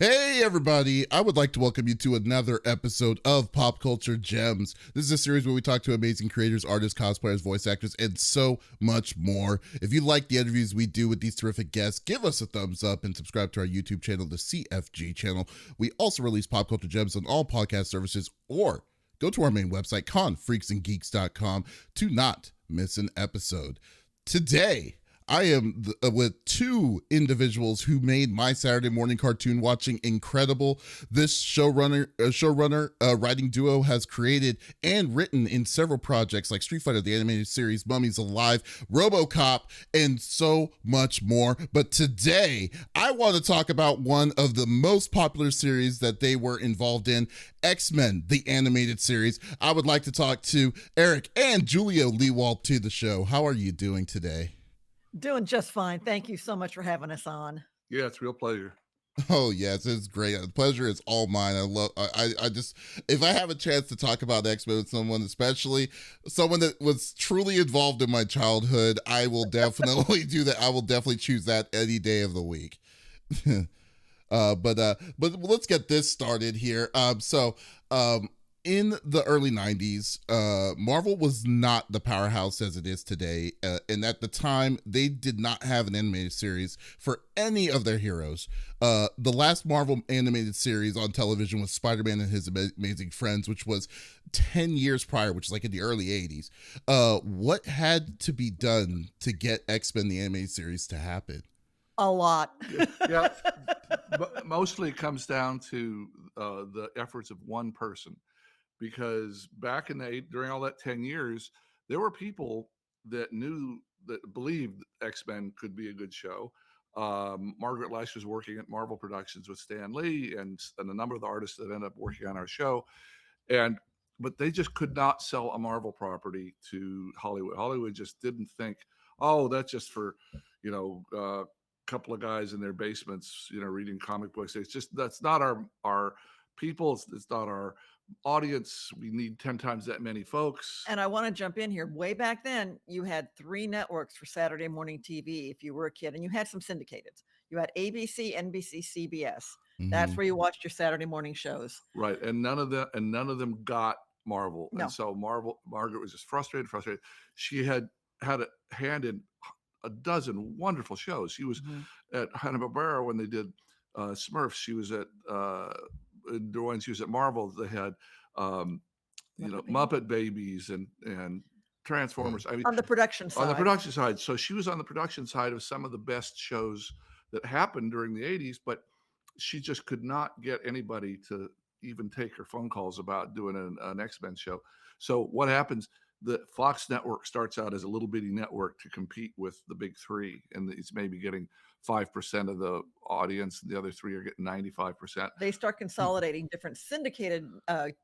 Hey everybody, I would like to welcome you to another episode of Pop Culture Gems. This is a series where we talk to amazing creators, artists, cosplayers, voice actors, and so much more. If you like the interviews we do with these terrific guests, give us a thumbs up and subscribe to our YouTube channel, the CFG channel. We also release Pop Culture Gems on all podcast services, or go to our main website, confreaksandgeeks.com, to not miss an episode. Today, I am with two individuals who made my Saturday morning cartoon watching incredible. This showrunner writing duo has created and written in several projects like Street Fighter, the animated series, Mummies Alive, RoboCop, and so much more. But today, I want to talk about one of the most popular series that they were involved in, X-Men, the animated series. I would like to talk to Eric and Julia Lewald to the show. How are you doing today? Doing just fine. Thank you so much for having us on. Yeah, it's a real pleasure. Oh yes, it's great. The pleasure is all mine. I just, if I have a chance to talk about X-Men with someone, especially someone that was truly involved in my childhood, I will definitely do that. I will definitely choose that any day of the week. But let's get this started here. In the early 90s, Marvel was not the powerhouse as it is today. And at the time, they did not have an animated series for any of their heroes. The last Marvel animated series on television was Spider-Man and His Amazing Friends, which was 10 years prior, which is like in the early 80s. What had to be done to get X-Men, the animated series, to happen? A lot. Yeah, but mostly it comes down to the efforts of one person. Because back in during all that 10 years, there were people that believed X-Men could be a good show. Margaret Leish was working at Marvel Productions with Stan Lee and a number of the artists that ended up working on our show. But they just could not sell a Marvel property to Hollywood. Hollywood just didn't think, oh, that's just for, a couple of guys in their basements, reading comic books. It's just, that's not our people. It's not our audience. We need 10 times that many folks. And I want to jump in here. Way back then, you had 3 networks for Saturday morning TV if you were a kid, and you had some syndicated. You had ABC, NBC, CBS. That's where you watched your Saturday morning shows. Right. And none of them got Marvel. No. And so Margaret was just frustrated. She had a hand in a dozen wonderful shows. She was at Hanna-Barbera when they did Smurfs. She was at when she was at Marvel. They had Muppet Babies and Transformers. I mean, on the production side. On the production side. So she was on the production side of some of the best shows that happened during the 80s, but she just could not get anybody to even take her phone calls about doing an X-Men show. So what happens? The Fox network starts out as a little bitty network to compete with the big 3, and it's maybe getting 5% of the audience, and the other 3 are getting 95%. They start consolidating different syndicated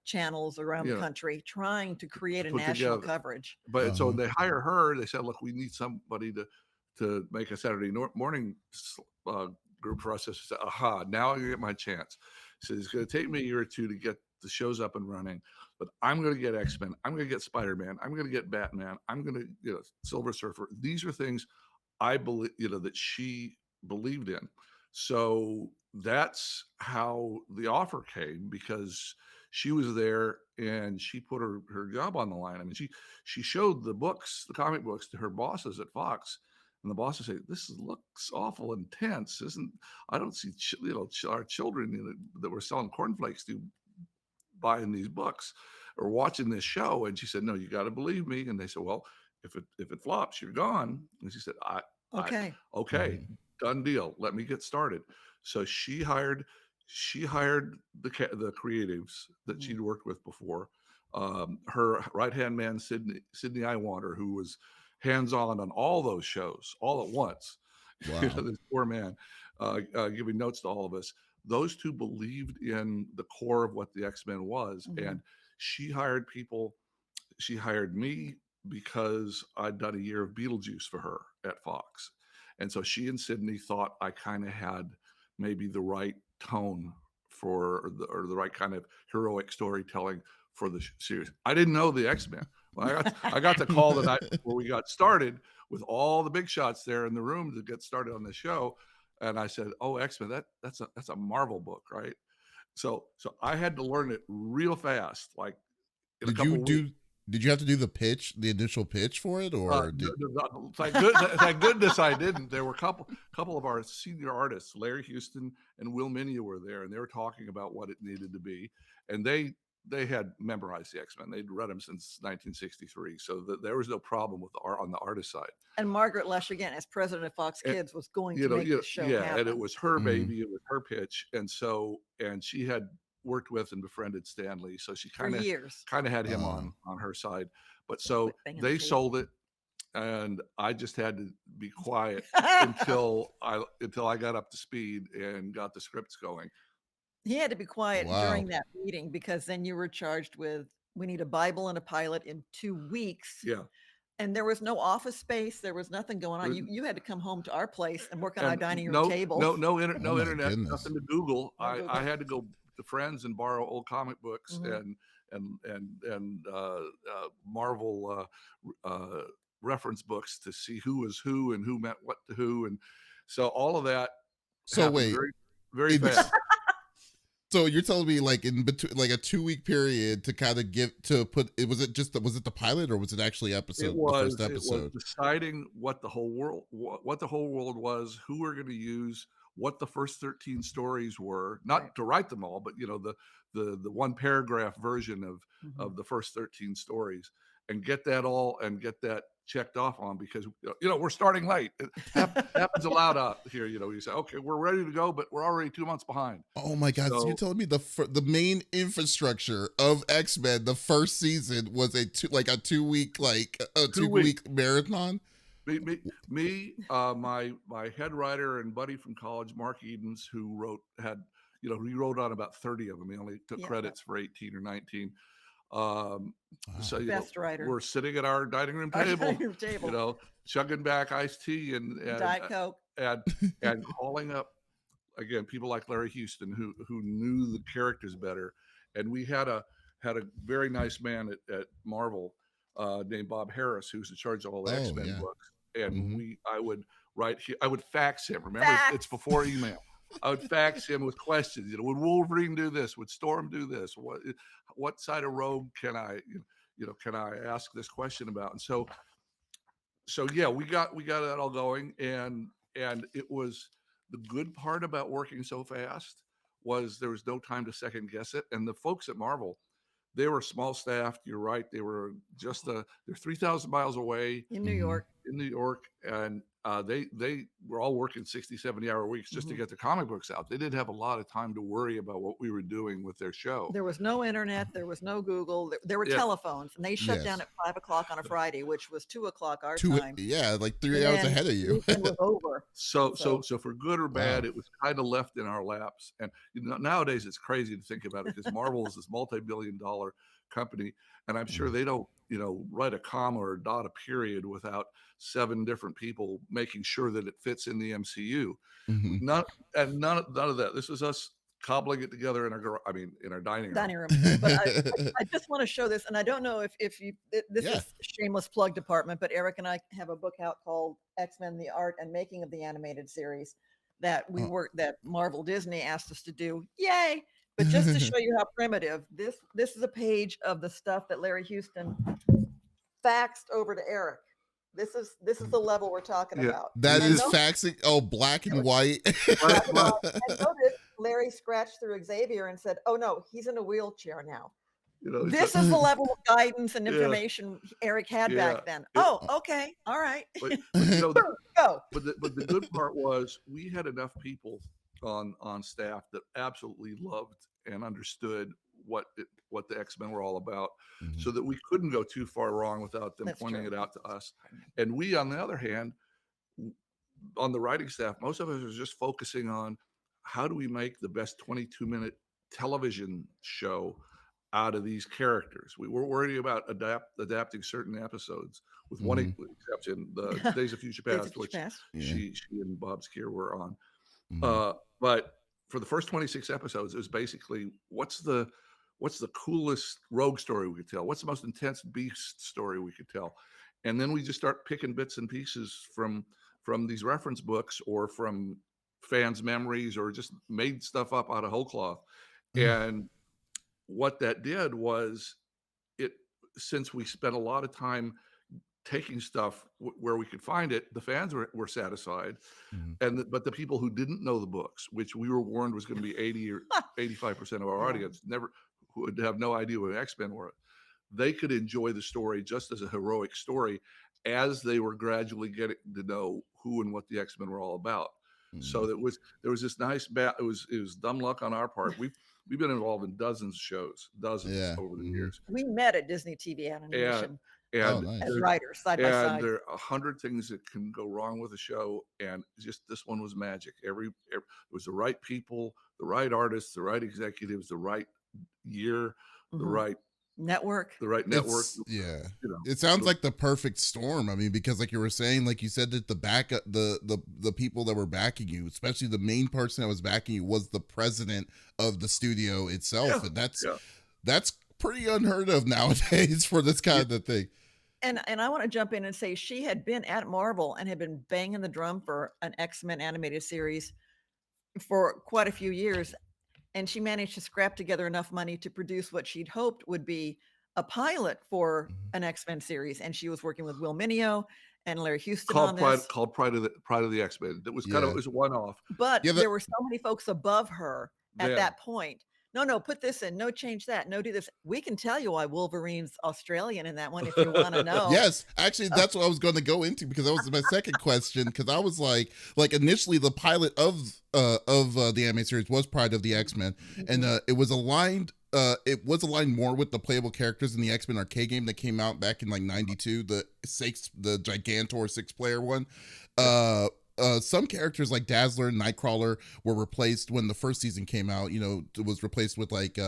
channels around the country, trying to create a national coverage. But so they hire her. They said, "Look, we need somebody to make a Saturday morning group for us." I said, "Aha! Now I get my chance." So it's going to take me a year or 2 to get the shows up and running, but I'm going to get X-Men. I'm going to get Spider-Man. I'm going to get Batman. I'm going to Silver Surfer. These are things I believe, that she believed in. So that's how the offer came, because she was there and she put her job on the line. I mean, she showed the comic books to her bosses at Fox, and the bosses say, "This looks awful intense. I don't see our children that were selling cornflakes to buying these books or watching this show." And she said, "No, you got to believe me." And they said, "Well, if it flops, you're gone." And she said, Okay. Done deal. Let me get started." So she hired the creatives that she'd worked with before. Her right-hand man, Sidney Iwanter, who was hands-on on all those shows all at once. Wow. This poor man giving notes to all of us. Those two believed in the core of what the X-Men was. And she hired people. She hired me because I'd done a year of Beetlejuice for her at Fox. And so she and Sydney thought I kind of had maybe the right tone or the right kind of heroic storytelling for the series. I didn't know the X-Men. Well, I got the call the night before we got started with all the big shots there in the room to get started on the show. And I said, "Oh, X-Men, that's a Marvel book, right?" So I had to learn it real fast, like in a Did you couple of weeks. do? Did you have to do the pitch, the initial pitch for it, or did? Thank goodness I didn't. There were a couple of our senior artists, Larry Houston and Will Minia, were there, and they were talking about what it needed to be, and they had memorized the X-Men. They'd read them since 1963, so there was no problem with the art on the artist side. And Margaret Lush, again, as president of Fox Kids, was going to make the show yeah, happen. and it was her Mhm. baby, it was her pitch, and she had worked with and befriended Stan Lee, so she for kind of years. had him on her side. But so Quit banging the they table. sold it, and I just had to be quiet until I got up to speed and got the scripts going. He had to be quiet Wow. during that meeting because then you were charged with, we need a Bible and a pilot in 2 weeks. Yeah. And there was no office space. There was nothing going on. You had to come home to our place and work on our And dining room table. no Oh my internet, goodness. nothing to Google. No Google. I had to go to friends and borrow old comic books Mhm. and Marvel reference books to see who was who and who meant what to who, and so all of that So happened wait, very, very in- fast. So you're telling me like in between, like a 2-week period to kind of put it? Was it the pilot, or was it actually It the first was episode? deciding what the whole world was, who we're going to use, what the first 13 stories were, not Right. to write them all, but the one paragraph version of Mhm. the first 13 stories, and get that checked off on, because we're starting late. It happens a lot out here. You say, okay, we're ready to go, but we're already 2 months behind. Oh my god! So you're telling me the main infrastructure of X-Men, the first season, was a 2-week a 2-week marathon? My head writer and buddy from college, Mark Edens, who he wrote on about 30 of them. He only took Yeah. credits for 18 or 19. Wow. So Best writer. we're sitting at our dining room Our table, dining room table. chugging back iced tea and Diet Coke. and calling up again people like Larry Houston, who knew the characters better, and we had a very nice man at Marvel named Bob Harris, who's in charge of all the Oh, X-Men yeah. books, and Mhm. I would fax him. Remember, it's before email. I would fax him with questions. Would Wolverine do this? Would Storm do this? What side of Rogue can I ask this question about? And so yeah, we got that all going, and it was the good part about working so fast was there was no time to second guess it. And the folks at Marvel, they were small staffed. You're right. They were they're 3,000 miles away In New Mhm. York. and they were all working 60, 70-hour weeks just to get the comic books out. They didn't have a lot of time to worry about what we were doing with their show. There was no internet. There was no Google. There were Yeah. telephones, and they shut down Yes. at 5 o'clock on a Friday, which was 2 o'clock our Two, time. yeah, like 3 And hours then ahead of the you. weekend was over. So So- for good or bad, Wow. it was kind of left in our laps. And nowadays it's crazy to think about it, because Marvel is this multi-billion-dollar company, and I'm sure they don't write a comma or dot a period without 7 different people making sure that it fits in the MCU. Mhm. None of that. This was us cobbling it together in our dining room. But I just want to show this, and I don't know if you this Yeah. is shameless plug department, but Eric and I have a book out called X-Men: The Art and Making of the Animated Series that that Marvel Disney asked us to do. Yay! But just to show you how primitive, this is a page of the stuff that Larry Houston faxed over to Eric. This is the level we're talking Yeah. about. That And is no- faxing. Oh, black and white. and notice Larry scratched through Xavier and said, "Oh no, he's in a wheelchair now." It's This like- is the level of guidance and Yeah. information Eric had Yeah. back then. Yeah. Oh, okay, all right, but, go. but the good part was we had enough people on staff that absolutely loved and understood what the X-Men were all about, Mhm. so that we couldn't go too far wrong without them That's pointing true. it out to us. And we, on the other hand, on the writing staff, most of us are just focusing on how do we make the best 22-minute television show out of these characters. We were worried about adapting certain episodes, with one exception, the Days of Future Days of Past, Future which Past. Yeah. she and Bob Skier were on. Mhm. But for the first 26 episodes, it was basically what's the coolest rogue story we could tell? What's the most intense beast story we could tell? And then we just start picking bits and pieces from these reference books or from fans' memories or just made stuff up out of whole cloth. And what that did was since we spent a lot of time taking stuff where we could find it, the fans were satisfied. But the people who didn't know the books, which we were warned was going to be 80 or 85% of our audience, who would have no idea what X-Men were, they could enjoy the story just as a heroic story as they were gradually getting to know who and what the X-Men were all about. So there was this nice it was dumb luck on our part. We've been involved in dozens of shows, over the years. We met at Disney TV Animation nice. as writers side by side. And there are 100 things that can go wrong with a show, and just this one was magic. It was the right people, the right artists, the right executives, the right year, the right network. It sounds like the perfect storm. I mean, because like you were saying, like you said that the people that were backing you, especially the main person that was backing you, was the president of the studio itself. And that's pretty unheard of nowadays for this kind of thing. And I want to jump in and say she had been at Marvel and had been banging the drum for an X-Men animated series for quite a few years. And she managed to scrap together enough money to produce what she'd hoped would be a pilot for an X-Men series. And she was working with Will Mineo and Larry Houston on this. Called Pride of the X-Men. It was it was a one-off. But there were so many folks above her at that point. No, put this in. No, change that. No, do this. We can tell you why Wolverine's Australian in that one if you want to know. Yes, actually, that's what I was going to go into, because that was my second question. Because I was like initially the pilot of the anime series was Pride of the X-Men, and it was aligned. It was aligned more with the playable characters in the X-Men arcade game that came out back in like '92, the Gigantor 6-player one. Some characters like Dazzler and Nightcrawler were replaced when the first season came out. You know, it was replaced with like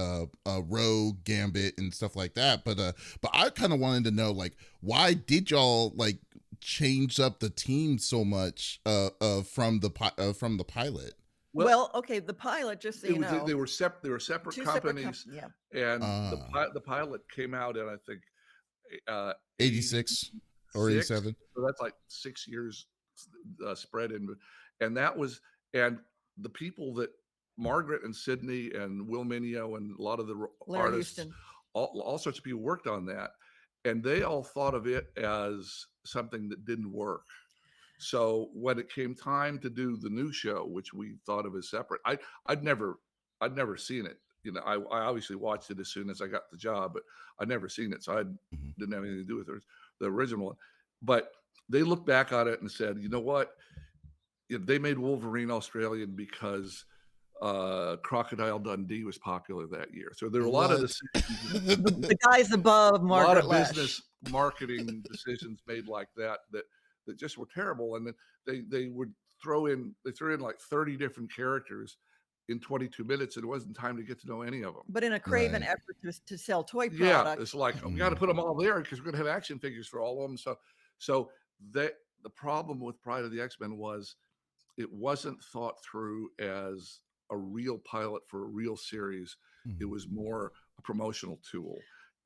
Rogue, Gambit, and stuff like that. But I kind of wanted to know, like, why did y'all like change up the team so much from the pilot? Well, okay, the pilot, just so you know, they were separate companies, and the pilot came out in I think 86 or 87. So that's like 6 years spread in, and that was, and the people that Margaret and Sydney and Will Mineo and a lot of the Larry artists, Houston, all sorts of people worked on that, and they all thought of it as something that didn't work. So when it came time to do the new show, which we thought of as separate, I'd never seen it. You know, I obviously watched it as soon as I got the job, but I'd never seen it, so I didn't have anything to do with the original one. But they looked back on it and said, you know what? They made Wolverine Australian because Crocodile Dundee was popular that year. So there were a lot of the guys above Margaret, a lot of business marketing decisions made like that just were terrible. And then they threw in like 30 different characters in 22 minutes, and it wasn't time to get to know any of them. But in a craven effort to sell toy products. Yeah, it's like, we got to put them all there because we're going to have action figures for all of them. So the problem with Pride of the X-Men was it wasn't thought through as a real pilot for a real series. It was more a promotional tool.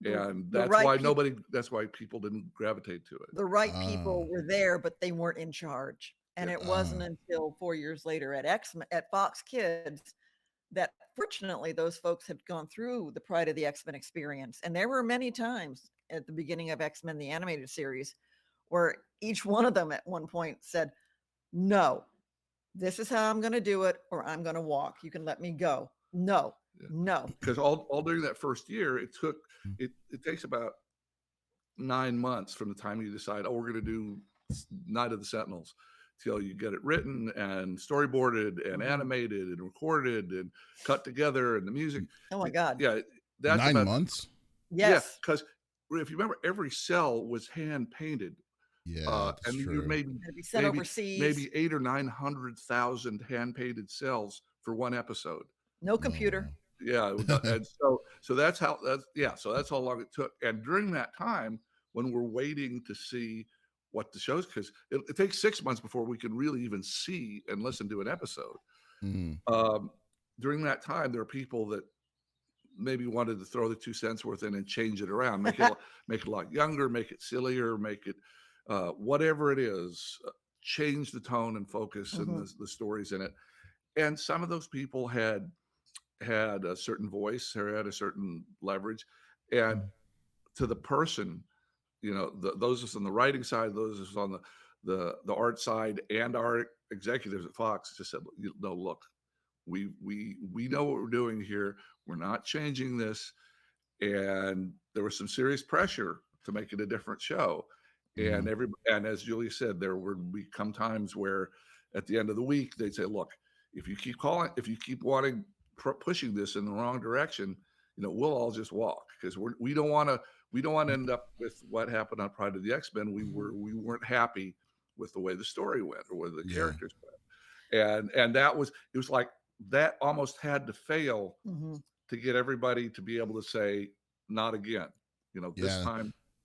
And that's why people didn't gravitate to it. The right people were there, but they weren't in charge. And it wasn't until 4 years later at Fox Kids that fortunately those folks had gone through the Pride of the X-Men experience. And there were many times at the beginning of X-Men, the animated series, where each one of them at one point said, no, this is how I'm going to do it, or I'm going to walk. You can let me go. No. Because all during that first year, it takes about 9 months from the time you decide, we're going to do Night of the Sentinels, till you get it written and storyboarded and animated and recorded and cut together and the music. Oh my God. Yeah. That's 9 months. Yes. Yeah. Because if you remember, every cell was hand painted. Yeah. And you maybe 800,000 or 900,000 hand painted cells for one episode. No computer. Yeah. And so that's how long it took. And during that time, when we're waiting to see what the show's, because it takes 6 months before we can really even see and listen to an episode. During that time, there are people that maybe wanted to throw the 2 cents worth in and change it around, make it a lot younger, make it sillier, make it whatever it is, change the tone and focus and the stories in it. And some of those people had a certain voice or had a certain leverage, and to the person, those on the writing side, those on the art side, and our executives at Fox just said, no, look, we know what we're doing here. We're not changing this. And there was some serious pressure to make it a different show. And as Julia said, there would become times where at the end of the week they'd say, look, if you keep wanting pushing this in the wrong direction, we'll all just walk, because we don't want to end up with what happened on Pride of the X-Men. We weren't happy with the way the story went or where the characters went. And it was like that almost had to fail to get everybody to be able to say, not again.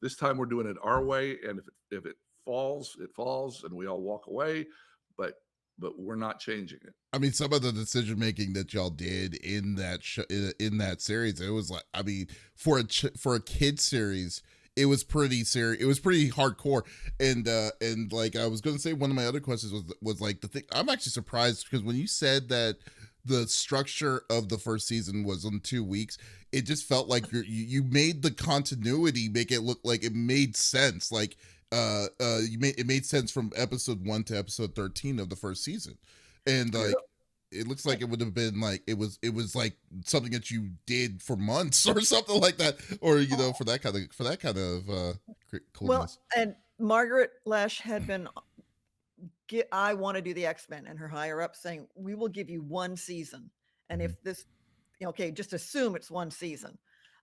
This time we're doing it our way, and if it falls, it falls, and we all walk away. But we're not changing it. I mean, some of the decision making that y'all did in that in that series, it was like, I mean, for a kid series, it was pretty serious. It was pretty hardcore. And like I was going to say, one of my other questions was like the thing. I'm actually surprised, because when you said that the structure of the first season was in 2 weeks, it just felt like you made the continuity make it look like it made sense. Like it made sense from episode 1 to episode 13 of the first season. And like it looks like it would have been like it was like something that you did for months or something like that, or for that kind of coolness. Well, and Margaret Lesh had been I want to do the X-Men, and her higher up saying, we will give you 1 season, and if this just assume it's 1 season,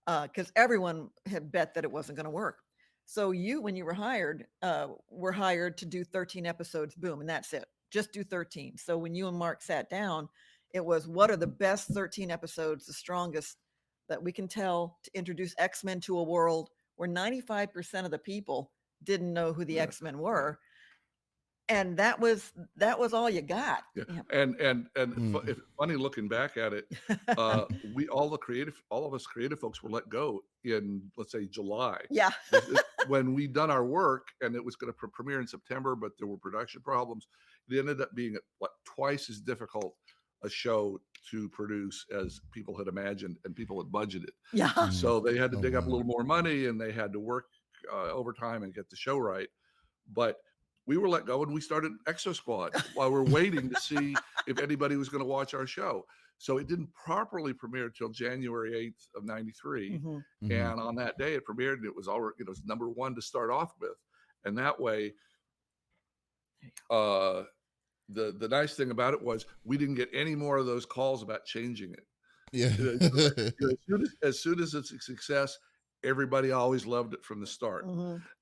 because everyone had bet that it wasn't going to work. So when you were hired to do 13 episodes, boom, and that's it. Just do 13. So when you and Mark sat down, it was, what are the best 13 episodes, the strongest that we can tell to introduce X-Men to a world where 95% of the people didn't know who the X-Men were. And that was all you got. Yeah. And it's funny looking back at it, all of us creative folks were let go in, let's say, July. Yeah. When we done our work, and it was going to premiere in September, but there were production problems. It ended up being like twice as difficult a show to produce as people had imagined and people had budgeted. Yeah. So they had to dig up a little more money, and they had to work overtime and get the show right. But we were let go, and we started Exo Squad while we're waiting to see if anybody was going to watch our show. So it didn't properly premiere till January 8th of 93. And on that day it premiered, and it was already, it was number 1 to start off with. And that way, the nice thing about it was we didn't get any more of those calls about changing it. Yeah. As soon as it's a success, everybody always loved it from the start.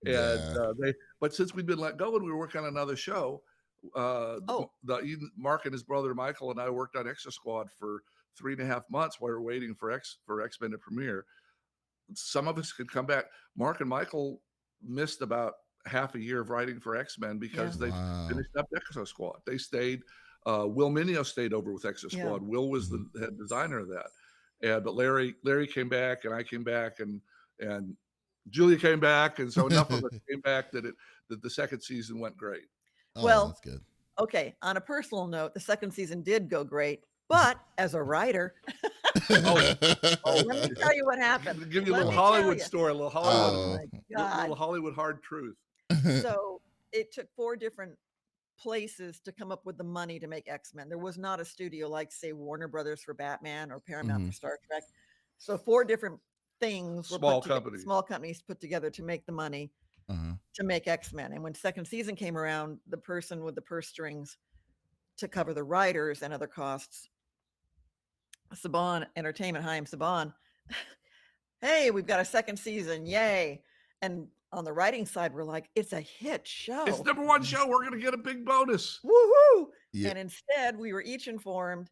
But since we'd been let go and we were working on another show, Mark and his brother Michael and I worked on Exo Squad for 3.5 months while we were waiting for X-Men to premiere. Some of us could come back. Mark and Michael missed about half a year of writing for X-Men because they finished up Exo Squad. They stayed. Will Mineo stayed over with Exo Squad. Will was the head designer of that. But Larry came back, and I came back, and Julia came back, and so enough of us came back that the second season went great. Well, that's good. Okay, on a personal note, the second season did go great, but as a writer, let me tell you what happened. Give you a little Hollywood story, a little Hollywood, little Hollywood hard truth. So it took 4 different places to come up with the money to make X-Men. There was not a studio like, say, Warner Brothers for Batman or Paramount for Star Trek. So 4 different things small companies put together to make the money to make X-Men. And when second season came around, the person with the purse strings to cover the writers and other costs, Saban Entertainment, hi, I'm Saban. Hey, we've got a second season, yay. And on the writing side, we're like, it's a hit show. It's number 1 show. We're going to get a big bonus. Woohoo! Yeah. And instead, we were each informed,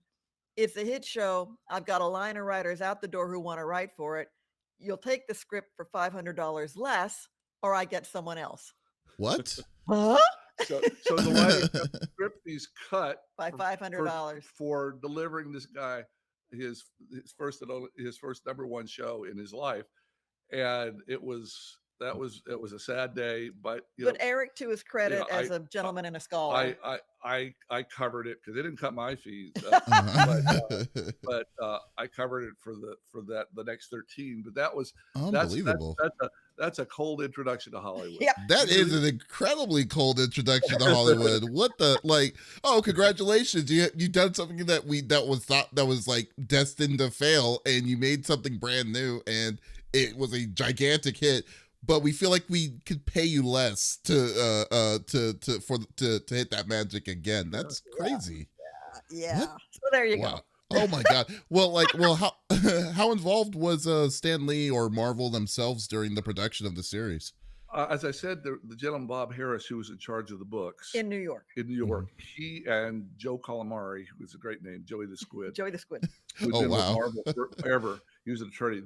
it's a hit show. I've got a line of writers out the door who want to write for it. You'll take the script for $500 less, or I get someone else. What? Huh? So the writer script he's cut by $500 for delivering this guy his first number 1 show in his life, and it was it was a sad day, but But Eric, to his you credit, know, as a gentleman and a scholar, I covered it because they didn't cut my fees, but I covered it for the next 13. But that's Unbelievable. that's a cold introduction to Hollywood. yeah, That is an incredibly cold introduction to Hollywood. What the like? Oh, congratulations! You done something that was like destined to fail, and you made something brand new, and it was a gigantic hit. But we feel like we could pay you less to hit that magic again. That's crazy. yeah. What? So there you Wow. go. Oh my God. Well, how how involved was Stan Lee or Marvel themselves during the production of the series? As I said, the gentleman Bob Harris, who was in charge of the books In New York, in New York, he and Joe Calamari, who's a great name, Joey the Squid, Joey the Squid. who'd Oh been with wow. Marvel forever. He was an attorney.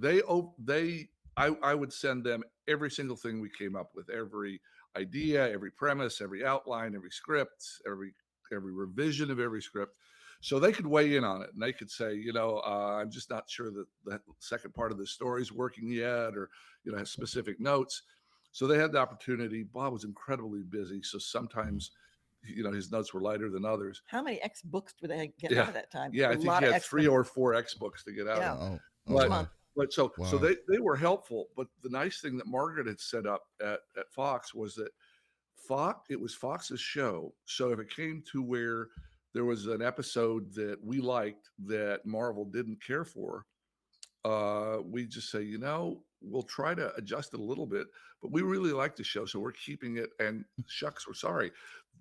I would send them every single thing we came up with, every idea, every premise, every outline, every script, every revision of every script, so they could weigh in on it and they could say, I'm just not sure that the second part of the story is working yet, or has specific notes. So they had the opportunity. Bob was incredibly busy, so sometimes his notes were lighter than others. How many X books did they get Yeah. out of that time? Yeah, A I think lot he of had 3 or 4 X books to get out Yeah. of. Oh, But wow. but so Wow. they were helpful. But the nice thing that Margaret had set up at Fox was that it was Fox's show. So if it came to where there was an episode that we liked that Marvel didn't care for, we just say, we'll try to adjust it a little bit, but we really like the show, so we're keeping it. And shucks, we're sorry,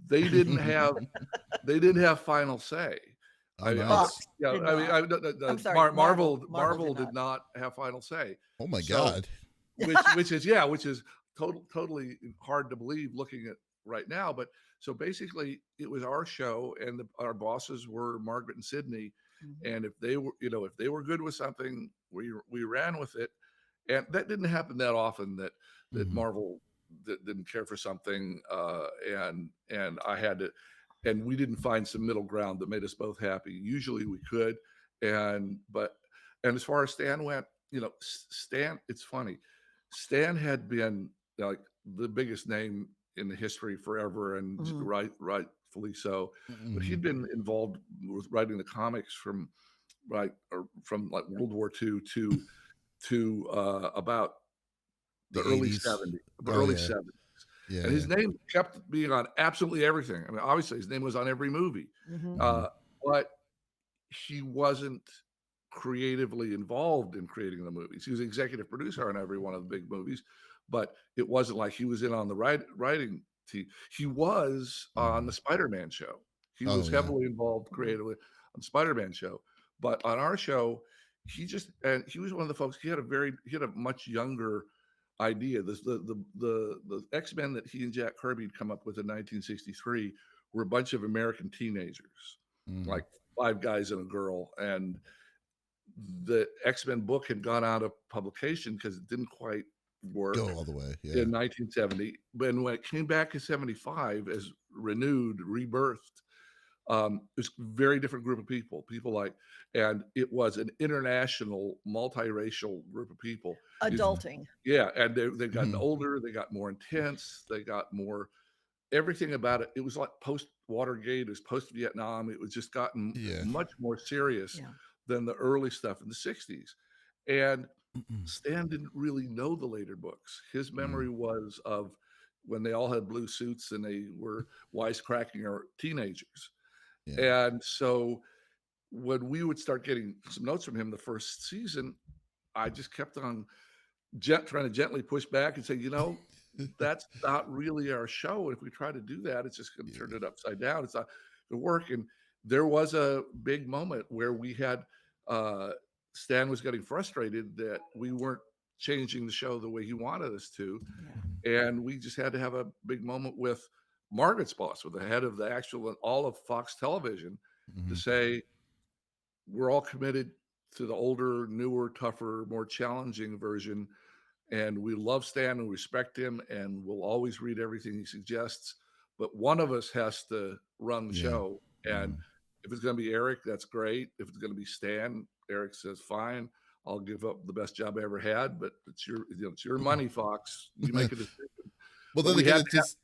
they didn't have final say. Oh, I nice. did not. I'm sorry, Marvel Marvel did not have final say. Oh my So, God. which is totally hard to believe looking at right now. But so basically, it was our show, and our bosses were Margaret and Sydney. Mhm. And if they were good with something, we ran with it. And that didn't happen that often, that Mhm. Marvel didn't care for something, and I had to, and we didn't find some middle ground that made us both happy. Usually we could, and as far as Stan went, Stan, it's funny, Stan had been like the biggest name in the history forever, and Mhm. rightfully so. But Mhm. he'd been involved with writing the comics from like World War II to about the The early 80s. 70s, the Oh early yeah. 70s. Yeah. And his name kept being on absolutely everything. I mean, obviously his name was on every movie, Mhm. but he wasn't creatively involved in creating the movies. He was executive producer on every one of the big movies, but it wasn't like he was in on the writing team. He was on the Spider-Man show. He Oh was yeah. heavily involved creatively on the Spider-Man show, but on our show, he was one of the folks. He had a much younger idea. The X-Men that he and Jack Kirby had come up with in 1963 were a bunch of American teenagers, Mhm. like 5 guys and a girl, and the X-Men book had gone out of publication because it didn't quite work Go all the way. Yeah. in 1970. But when it came back in 75 as renewed, rebirthed, it was a very different group of people, and it was an international, multiracial group of people. Adulting. Yeah, and they've gotten Mhm. older, they got more intense, they got more everything about it. It was like post Watergate, it was post Vietnam. It was just gotten Yeah. much more serious Yeah. than the early stuff in the 60s. And Stan didn't really know the later books. His memory was of when they all had blue suits and they were wisecracking our teenagers. Yeah. And so when we would start getting some notes from him the first season, I just kept on trying to gently push back and say, that's not really our show. If we try to do that, it's just going to turn it upside down. It's not going to work. And there was a big moment where we had Stan was getting frustrated that we weren't changing the show the way he wanted us to. Yeah. And we just had to have a big moment with Margaret's boss, with the head of the actual all of Fox Television, to say, we're all committed to the older, newer, tougher, more challenging version. And we love Stan and respect him, and we'll always read everything he suggests. But one of us has to run the Yeah. show. And if it's going to be Eric, that's great. If it's going to be Stan, Eric says, fine. I'll give up the best job I ever had, but it's your money, Fox. You make a decision. Well, But then we again, had it to have, just.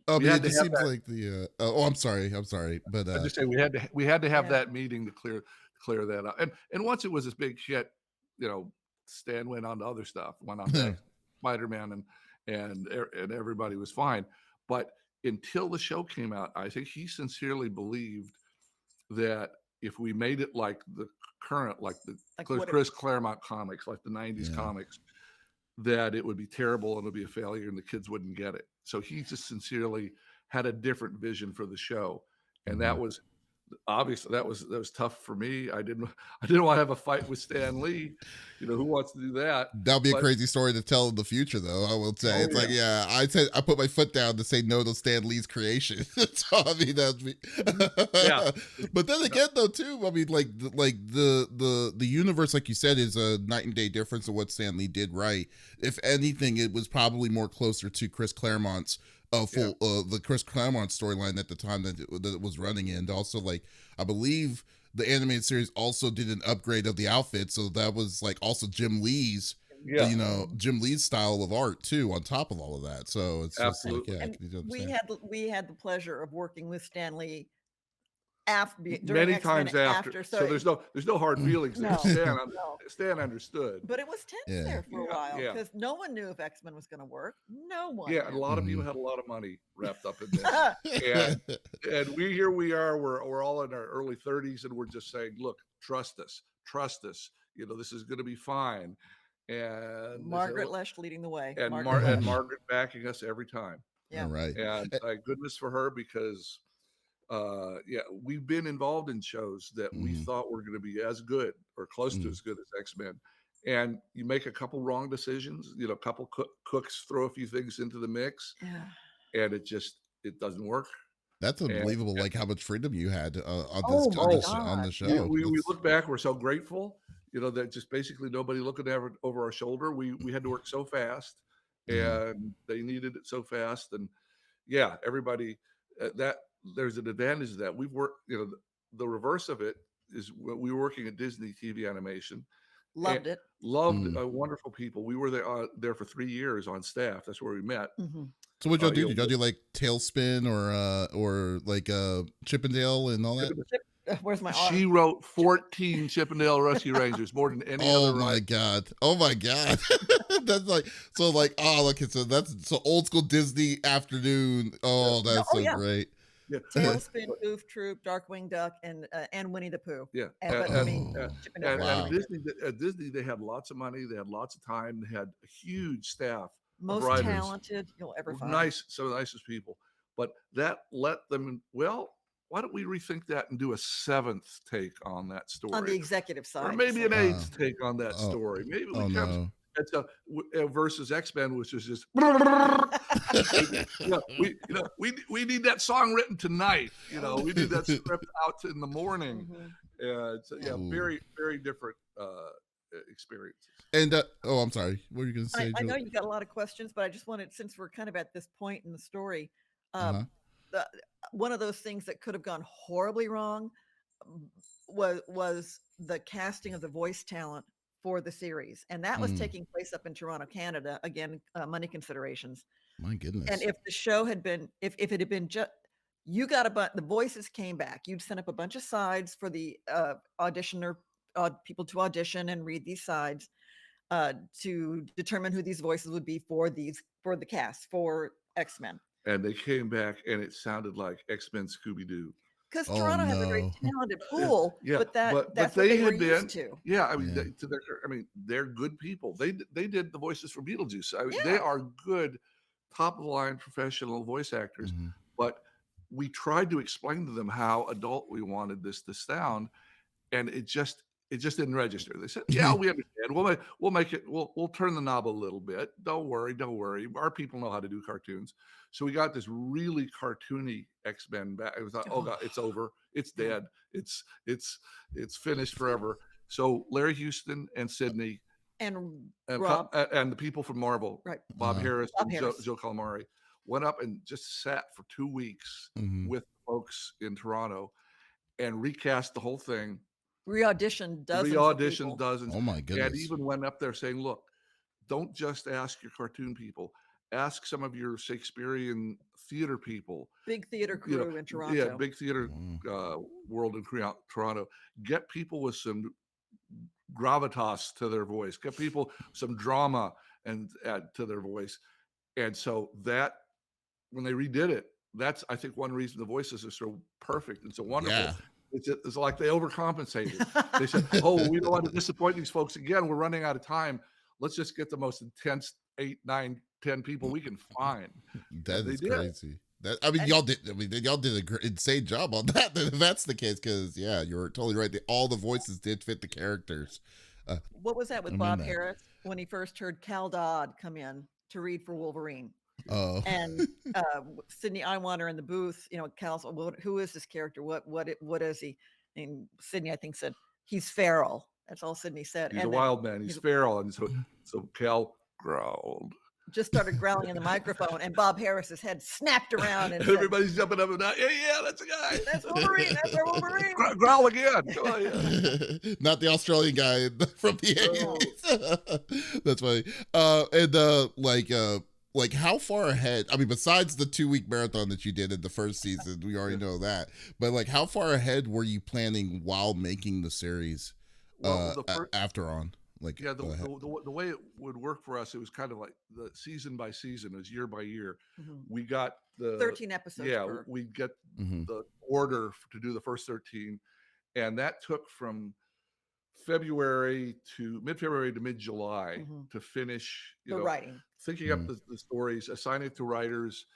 I we mean, had it to just have seems that. like the. Oh, I'm sorry, but I just say we had to have Yeah. that meeting to clear that up. And once it was this big shit, Stan went on to other stuff, went on to Spider-Man, and everybody was fine. But until the show came out, I think he sincerely believed that if we made it like the current, like the Like what it- Chris Claremont comics, like the 90s Yeah. comics, that it would be terrible and it would be a failure and the kids wouldn't get it. So he just sincerely had a different vision for the show. And that was obviously that was tough for me. I didn't want to have a fight with Stan Lee. Who wants to do that? That'll be a But- crazy story to tell in the future, though. I will say, Oh, it's like, yeah, I put my foot down to say no to Stan Lee's creation. So I mean, that's me. Yeah. But then again, though, too, I mean, like the universe, like you said, is a night and day difference of what Stan Lee did right. If anything, it was probably more closer to Chris Claremont's the Chris Claremont storyline at the time that it was running. And also, like, I believe the animated series also did an upgrade of the outfit, so that was like also Jim Lee's Jim Lee's style of art too, on top of all of that. So it's Absolutely. just like, And yeah, we had the pleasure of working with Stan Lee after many times after. So there's no hard feelings there. No. Stan understood. But it was tense Yeah. there for a Yeah, while yeah. because no one knew if X-Men was going to work. No one. Yeah, and a knew. lot of people had a lot of money wrapped up in this. and we are, we're all in our early 30s, and we're just saying, look, trust us. This is going to be fine. And Margaret Lesh leading the way. and Margaret Lesh. Margaret backing us every time. Yeah. all right. And thank goodness for her, because we've been involved in shows that we thought were going to be as good or close to as good as X-Men. And you make a couple wrong decisions, a couple cooks throw a few things into the mix, Yeah. and it doesn't work. That's unbelievable, like how much freedom you had on the show. We look back, we're so grateful, that just basically nobody looking over our shoulder. We had to work so fast, and they needed it so fast. And yeah, everybody, that there's an advantage of that. We've worked, the reverse of it is we were working at Disney TV animation. Loved it. Loved wonderful people. We were there for 3 years on staff. That's where we met. Mm-hmm. So what y'all do? Did y'all do like Tailspin or like Chippendale and all that? Where's my She wrote 14 Chippendale Rescue Rangers, more than any other. Oh my god! That's so old school Disney afternoon. Oh, that's great. Yeah. Tailspin, Goof Troop, Darkwing Duck, and Winnie the Pooh. Yeah. Chippendale. At Disney, they had lots of money. They had lots of time. They had a huge staff. Most writers. talented you'll ever find. Some of the nicest people. But that let them, why don't we rethink that and do a 7th take on that story? On the executive side. Or maybe an 8th take on that story. Maybe we come versus X-Men, which is just we need that song written tonight. We need that script out in the morning. Very, very different experiences. And I'm sorry, what were you gonna say? I know you got a lot of questions, but I just wanted, since we're kind of at this point in the story, one of those things that could have gone horribly wrong was the casting of the voice talent for the series, and that was taking place up in Toronto, Canada. Again, money considerations. My goodness. And if the show had been, if it had been just, you got the voices came back, you'd send up a bunch of sides for the people to audition and read these sides to determine who these voices would be for the cast for X-Men. And they came back, and it sounded like X-Men Scooby-Doo. Because Toronto has a very talented pool, but that's what they were used to. Yeah, I mean, they're good people. They did the voices for Beetlejuice. They are good, top of the line professional voice actors. But we tried to explain to them how adult we wanted this to sound, and it just didn't register. They said, "Yeah, we understand. We'll make it. We'll turn the knob a little bit. Don't worry. Our people know how to do cartoons." So we got this really cartoony X-Men back. I thought, "Oh God, it's over. It's dead. It's finished forever." So Larry Houston and Sidney and Rob and the people from Marvel, right? Bob Harris and Joe Calamari, went up and just sat for 2 weeks with folks in Toronto and recast the whole thing Re-auditioned dozens of Re-auditioned people. dozens. Oh my And goodness. even went up there saying, look, don't just ask your cartoon people. Ask some of your Shakespearean theater people. Big theater You know, crew in yeah, Toronto. big theater Wow. world in Toronto. Get people with some gravitas to their voice. Get people some drama and add to their voice. And so that, when they redid it, that's, I think, one reason the voices are so perfect and so wonderful. Yeah. It's like they overcompensated. They said, oh, we don't want to disappoint these folks again. We're running out of time. Let's just get the most intense 8, 9, 10 people we can find. That And they is did. crazy. That, I mean, And- y'all did. I mean, y'all did an insane job on that. If that's the case, because yeah, you're totally right. All the voices did fit the characters. What was that with I mean Bob that. Harris when he first heard Cal Dodd come in to read for Wolverine? Oh, And Sydney Iwander in the booth, Cal's, who is this character? What is he? And Sydney, I think, said, he's feral. That's all Sydney said. He's and a then wild man. He's feral. And so Cal growled. just started growling in the microphone, and Bob Harris's head snapped around and And said, everybody's jumping up and down. Yeah, that's a guy. that's Wolverine. That's our Wolverine. Growl again. Come on, yeah. not the Australian guy from the No. 80s. That's funny. Like how far ahead? I mean, besides the 2-week marathon that you did in the first season, we already know that. But like, how far ahead were you planning while making the series? Well, After on, like, yeah, the way it would work for us, it was kind of like the season by season, it was year by year. Mhm. We got the 13 episodes. yeah, per. we'd get Mhm. the order to do the first 13, and that took from February to mid-February to mid-July Mhm. to finish, The writing. thinking up the stories, assigning it to writers,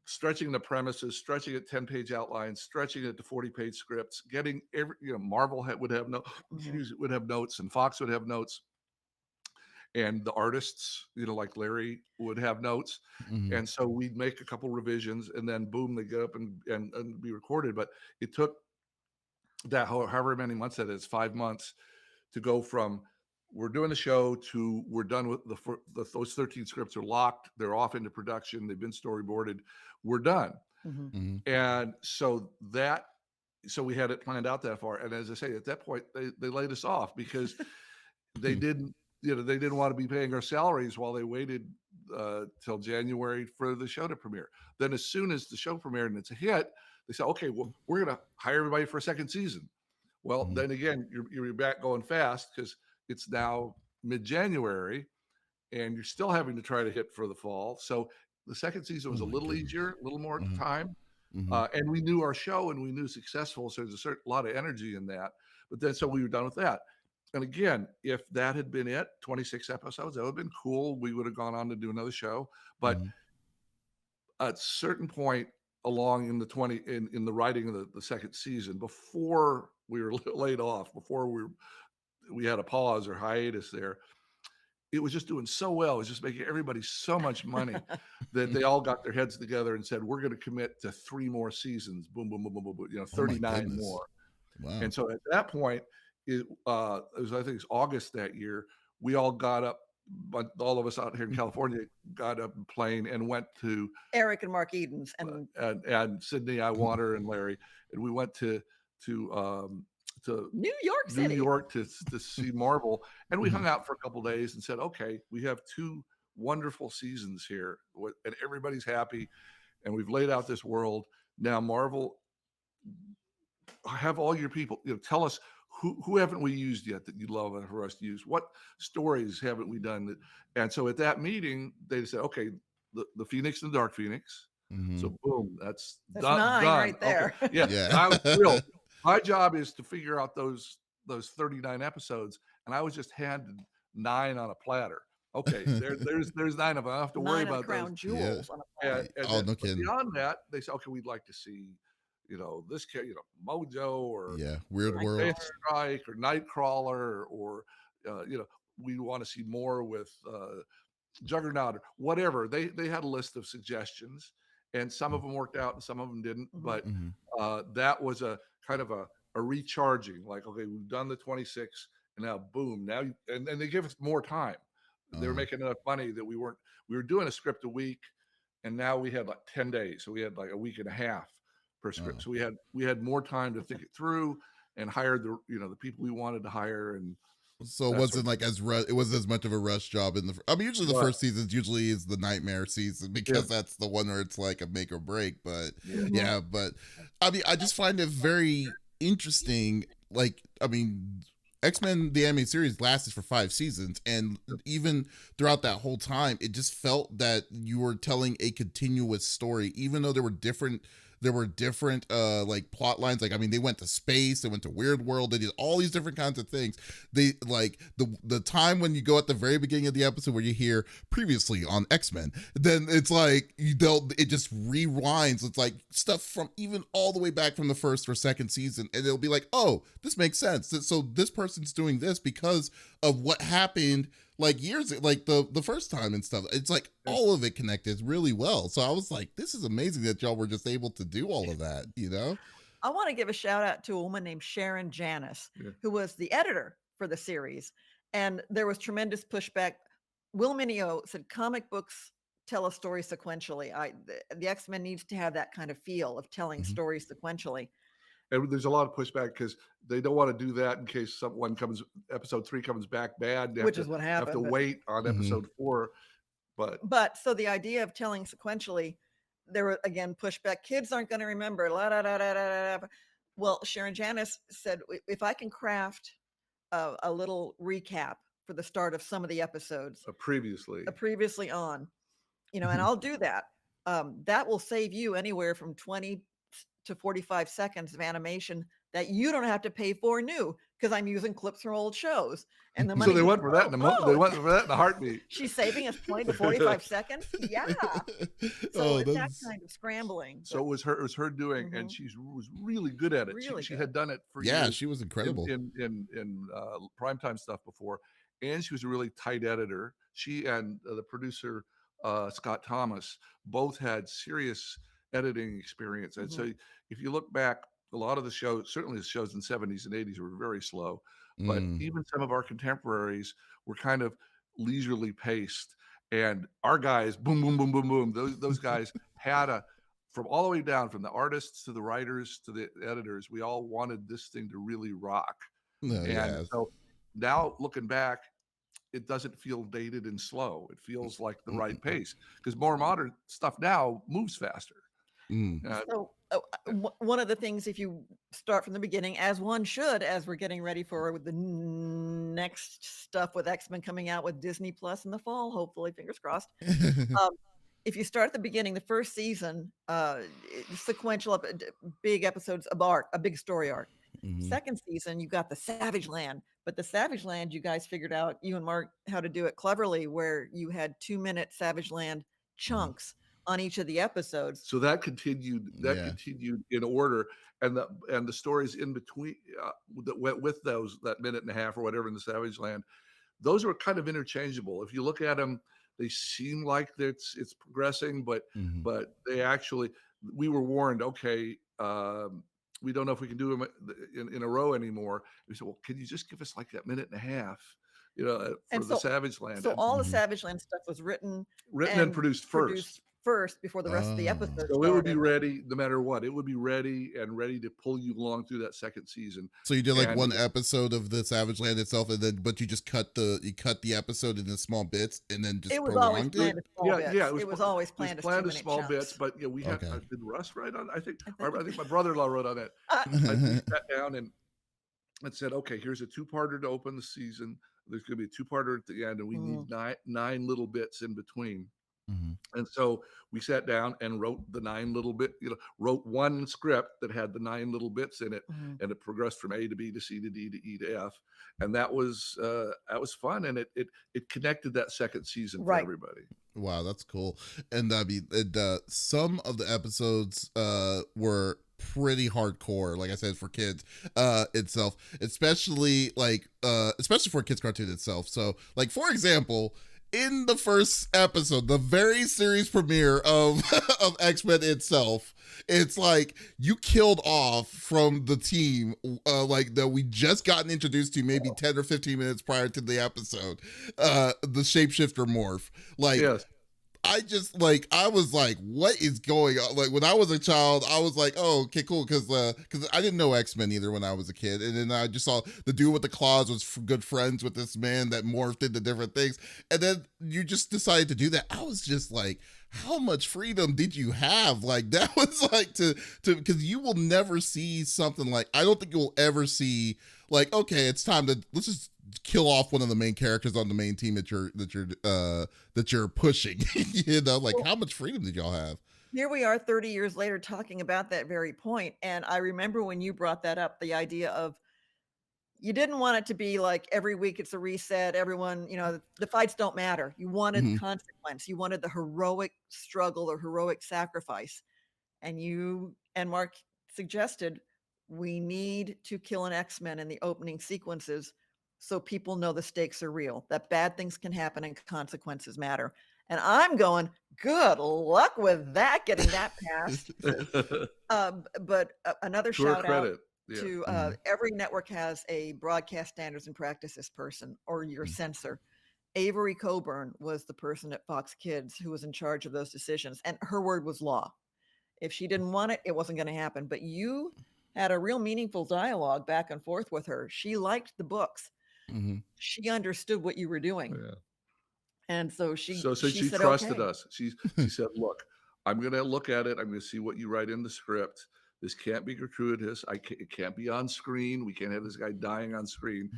stretching the premises, stretching it 10-page outlines, stretching it to 40-page scripts, getting every, Marvel would have would have notes, and Fox would have notes, and the artists, like Larry, would have notes. Mhm. And so we'd make a couple revisions, and then boom, they get up and be recorded. But it took that however many months that is, 5 months, to go from we're doing the show to we're done with those 13 scripts are locked, they're off into production, they've been storyboarded, we're done. Mhm. Mhm. And so we had it planned out that far. And as I say, at that point, they laid us off because they didn't want to be paying our salaries while they waited till January for the show to premiere. Then as soon as the show premiered and it's a hit, they said, okay, well, we're going to hire everybody for a second season. Well, Mhm. then again, you're back going fast because it's now mid-January and you're still having to try to hit for the fall. So the second season was Oh a my little goodness. easier, a little more Mhm. time. Mhm. And we knew our show and we knew successful. So there's a lot of energy in that. But then, so we were done with that. And again, if that had been it, 26 episodes, that would have been cool. We would have gone on to do another show. But Mhm. at a certain point along in the writing of the second season, before we were laid off, before we had a pause or hiatus there, it was just doing so well. It was just making everybody so much money that they all got their heads together and said, we're going to commit to 3 more seasons. Boom, boom, boom, boom, boom, boom, Oh my 39 goodness. more. Wow. And so at that point, it was, I think it's August that year, we all got up, but all of us out here in California got up and plane and went to Eric and Mark Edens and Sydney Iwander and Larry, and we went to New York New City. York to see Marvel, and we Mhm. hung out for a couple days and said, okay, we have 2 wonderful seasons here, and everybody's happy, and we've laid out this world. Now, Marvel, have all your people, tell us who haven't we used yet that you'd love for us to use? What stories haven't we done? And so at that meeting, they said, okay, the Phoenix and the Dark Phoenix. Mhm. So boom, that's 9 done. right there. Okay. Yeah, Yeah. I was thrilled. My job is to figure out those 39 episodes, and I was just handed 9 on a platter. Okay, there's 9 of them. I don't have to worry 9 of about crown those. jewels on a And, platter. Oh, no but kidding. beyond that, they said, okay, we'd like to see, this Mojo or Yeah. Weird Like World. Death Strike or Nightcrawler or we want to see more with Juggernaut or whatever. They had a list of suggestions, and some of them worked out and some of them didn't. Mhm. But Mhm. that was a kind of a recharging. Like, okay, we've done the 26, and now boom, and they give us more time. They were making enough money that we were doing a script a week, and now we had like 10 days, so we had like a week and a half per script. So we had more time to think it through and hired the people we wanted to hire, and So it that sort wasn't like it wasn't as much of a rush job I mean, usually the But first season usually is the nightmare season yeah, because that's the one where it's like a make or break. But yeah. Mhm. yeah, but I mean, I just find it very interesting. Like, I mean, X-Men the anime series lasted for 5 seasons, and even throughout that whole time, it just felt that you were telling a continuous story, even though there were different like plot lines. Like, I mean, they went to space, they went to weird world, they did all these different kinds of things. They like the time when you go at the very beginning of the episode where you hear previously on X-Men, then it's like it just rewinds. It's like stuff from even all the way back from the first or second season, and it'll be like, oh, this makes sense. So this person's doing this because of what happened like years, like the first time and stuff. It's like Yeah. all of it connected really well. So I was like, this is amazing that y'all were just able to do all of that, you know? I want to give a shout out to a woman named Sharon Janis, Yeah. who was the editor for the series. And there was tremendous pushback. Will Mineo said comic books tell a story sequentially. The X-Men needs to have that kind of feel of telling Mhm. stories sequentially, And there's a lot of pushback because they don't want to do that in case episode 3 comes back bad. They which is what have to happened. wait on Mhm. episode 4. But But so the idea of telling sequentially, there were again pushback. Kids aren't going to remember. La, da, da, da, da, da, da. Well, Sharon Janis said, if I can craft a little recap for the start of some of the episodes, previously, previously on, and Mhm. I'll do that. That will save you anywhere from 20 to 45 seconds of animation that you don't have to pay for new, because I'm using clips from old shows. And the so money they goes, went for that they went for that in a heartbeat. she's saving us 20 to 45 seconds. Yeah. So Oh, it's that that's kind of scrambling. So it was her doing, and Mhm. she was really good at it. Really She good. had done it for yeah, years she was incredible. in primetime stuff before, and she was a really tight editor. She and the producer Scott Thomas both had serious editing experience, and so Mhm. if you look back, a lot of the shows, certainly the shows in the 70s and 80s, were very slow, but Mm. even some of our contemporaries were kind of leisurely paced, and our guys, boom, boom, boom, boom, boom. Those guys had from all the way down, from the artists to the writers to the editors, we all wanted this thing to really rock. No, And yeah. so now looking back, it doesn't feel dated and slow. It feels like the right Mm-mm. pace, because more modern stuff now moves faster. Mm. So one of the things, if you start from the beginning, as one should, as we're getting ready for the next stuff with X-Men coming out with Disney Plus in the fall, hopefully, fingers crossed. Um, if you start at the beginning, the first season, sequential big episodes of arc, a big story arc. Mhm. Second season, you got the Savage Land, but the Savage Land, you guys figured out, you and Mark, how to do it cleverly, where you had 2-minute Savage Land Mhm. chunks on each of the episodes. So that continued Yeah. in order, and the stories in between that went with that minute and a half or whatever in the Savage Land, those were kind of interchangeable. If you look at them, they seem like it's progressing, but Mhm. they actually, we were warned, okay, we don't know if we can do them in a row anymore. We said, well, can you just give us like that minute and a half, for And the so Savage Land? so And all the Mhm. Savage Land stuff was written written and and produced first. first before the rest of the Oh. episode So it would be started. ready no matter what. It would be ready to pull you along through that second season. So you did like And one episode of the Savage Land itself, and then but you just cut the episode into small bits, and then just It was always prolonged it, it. planned as small bits. yeah, It was always it was planned as planned as 2-minute small bits, chunks. but yeah, we had Okay. did Russ write on? I I think think my brother-in-law wrote on it. uh, We sat down and said, okay, here's a two-parter to open the season. There's going to be a two-parter at the end, and we need nine little bits in between. Mhm. And so we sat down and wrote the 9 little wrote one script that had the 9 little bits in it, Mhm. and it progressed from A to B to C to D to E to F, and that was fun, and it connected that second season for Right. everybody. Wow, that's cool. And I mean, some of the episodes were pretty hardcore, like I said, for kids itself, especially especially for a kids cartoon itself. So like, for example, in the first episode, the very series premiere of of X-Men itself, it's like you killed off from the team like that we just gotten introduced to maybe 10 or 15 minutes prior to the episode, the shapeshifter morph. Like, Yes. I just like I was like, what is going on? Like when I was a child, I was like, oh, okay, cool, because I didn't know X-Men either when I was a kid, and then I just saw the dude with the claws was good friends with this man that morphed into different things, and then you just decided to do that. I was just like, how much freedom did you have? Like that was like to because you will never see something like I don't think you'll ever see like okay, it's time to let's just kill off one of the main characters on the main team that you're pushing. You know, like Well, how much freedom did y'all have? here we are 30 years later talking about that very point, and I remember when you brought that up, the idea of you didn't want it to be like every week it's a reset, everyone, the fights don't matter. You wanted Hmm. consequence. You wanted the heroic struggle or heroic sacrifice. And you and Mark suggested we need to kill an X-Men in the opening sequences so people know the stakes are real, that bad things can happen and consequences matter. And I'm going, good luck with that, getting that passed. But another To her shout out credit, yeah. to Hmm. every network has a broadcast standards and practices person or your censor. Avery Coburn was the person at Fox Kids who was in charge of those decisions, and her word was law. If she didn't want it, it wasn't going to happen. But you had a real meaningful dialogue back and forth with her. She liked the books. Hmm. She understood what you were doing. Yeah. And so she So she she said, trusted okay. us. She said, "Look, I'm going to look at it. I'm going to see what you write in the script. This can't be gratuitous. It can't be on screen. We can't have this guy dying on screen."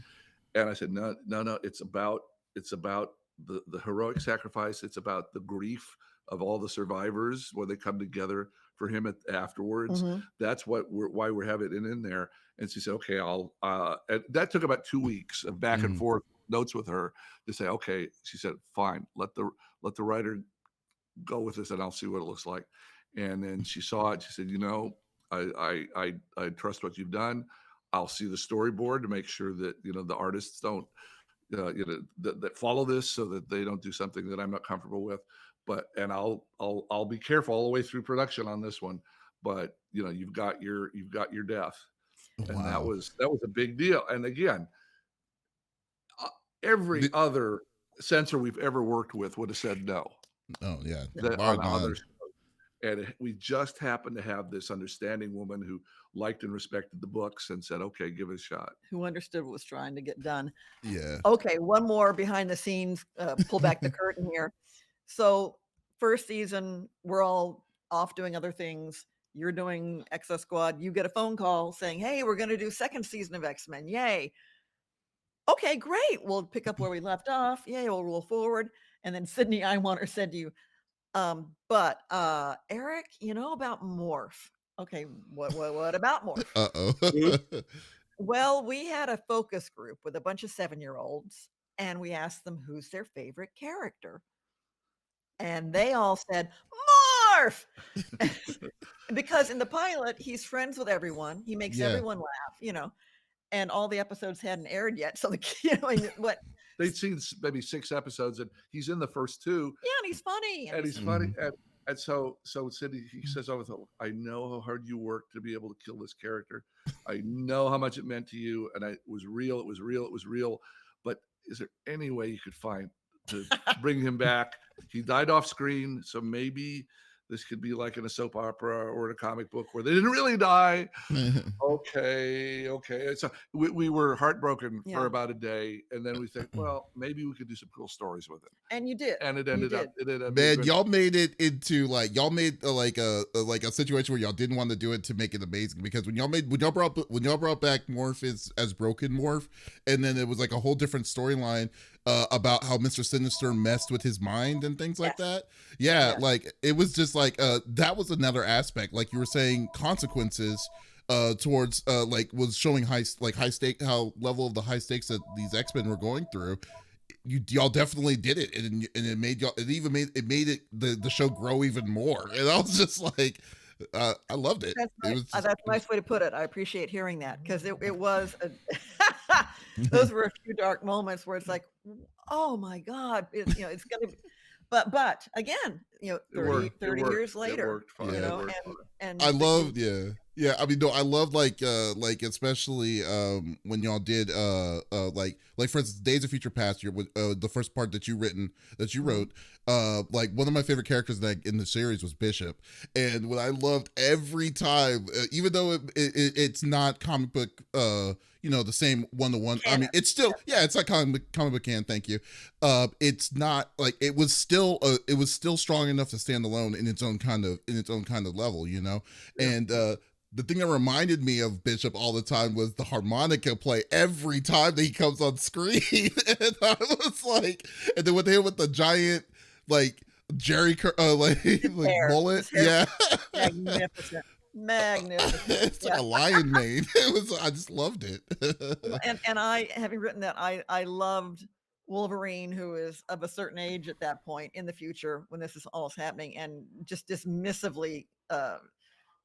And I said, "No, no, no. It's about the heroic sacrifice. It's about the grief of all the survivors when they come together for him afterwards. Mhm. That's why we're having it in there." And she said, "Okay, I'll." And that took about 2 weeks of back and Hmm. forth notes with her to say, "Okay." She said, "Fine. Let the writer go with this, and I'll see what it looks like." And then she saw it. She said, I trust what you've done. I'll see the storyboard to make sure that the artists don't that follow this so that they don't do something that I'm not comfortable with. And I'll be careful all the way through production on this one. But you've got your death, and that Wow. was a big deal. And again, uh, every Th- other censor we've ever worked with would have said no. oh yeah, That bar on other none. shows. And we just happened to have this understanding woman who liked and respected the books and said, "Okay, give it a shot." Who understood what was trying to get done. Yeah. Okay, one more behind the scenes, pull back the curtain here. So, first season, we're all off doing other things. You're doing Exo Squad. You get a phone call saying, "Hey, we're going to do second season of X-Men. Yay." Okay, great. We'll pick up where we left off. Yay, we'll roll forward. And then Sydney Iwanter said to you, but Eric, you know about Morph. Okay, what about Morph? Uh-oh. Well, we had a focus group with a bunch of 7-year-olds, and we asked them who's their favorite character. And they all said, Morph! Because in the pilot, he's friends with everyone. He makes Yeah. everyone laugh, and all the episodes hadn't aired yet. So what? They'd seen maybe 6 episodes, and he's in the first 2, Yeah, and he's funny. and he's funny. Mhm. And so Cindy, he says, "Oh, I know how hard you worked to be able to kill this character. I know how much it meant to you, and it was real. It was real. It was real. But is there any way you could find to bring him back? He died off screen, so maybe this could be like in a soap opera or in a comic book where they didn't really die." Okay. So we were heartbroken for Yeah, about a day, and then we think, well, maybe we could do some cool stories with it. and you did. And it You ended up did. being Man, good. y'all made it into like y'all made like a situation where y'all didn't want to do it to make it amazing because when y'all brought back Morph as Broken Morph, and then it was like a whole different storyline about how Mr. Sinister messed with his mind and things like Yes. that. Yeah, Yes. like it was just like that was another aspect, like you were saying, consequences towards like was showing high stake how level of the high stakes that these X-Men were going through. Y'all definitely did it, and it made y'all. It made it the show grow even more. And I was just like, I loved it. It was just, That's a nice way to put it. I appreciate hearing that because it was those were a few dark moments where it's like, oh my God, it's gonna be, but again, It 30 worked. 30 years It later, worked fine. Yeah. It you know, worked fine. and I the, love, yeah. I mean, no, I love like especially when y'all did like for instance, Days of Future Past. The first part that you Mhm. wrote. Like one of my favorite characters that in the series was Bishop, and what I loved every time, even though it's not comic book, the same one to one. I canon. mean, it's still, yeah, it's like comic book canon. Thank you. It's not like it was still strong enough to stand alone in its own kind of level, Yeah. and the thing that reminded me of Bishop all the time was the harmonica play every time that he comes on screen. And I was like, and then with him with the giant, like, like mullet. His hair Yeah. magnificent, magnificent. It's like Yeah. a lion mane. I just loved it. Well, and I, having written that, I loved Wolverine, who is of a certain age at that point in the future when this is all happening, and just dismissively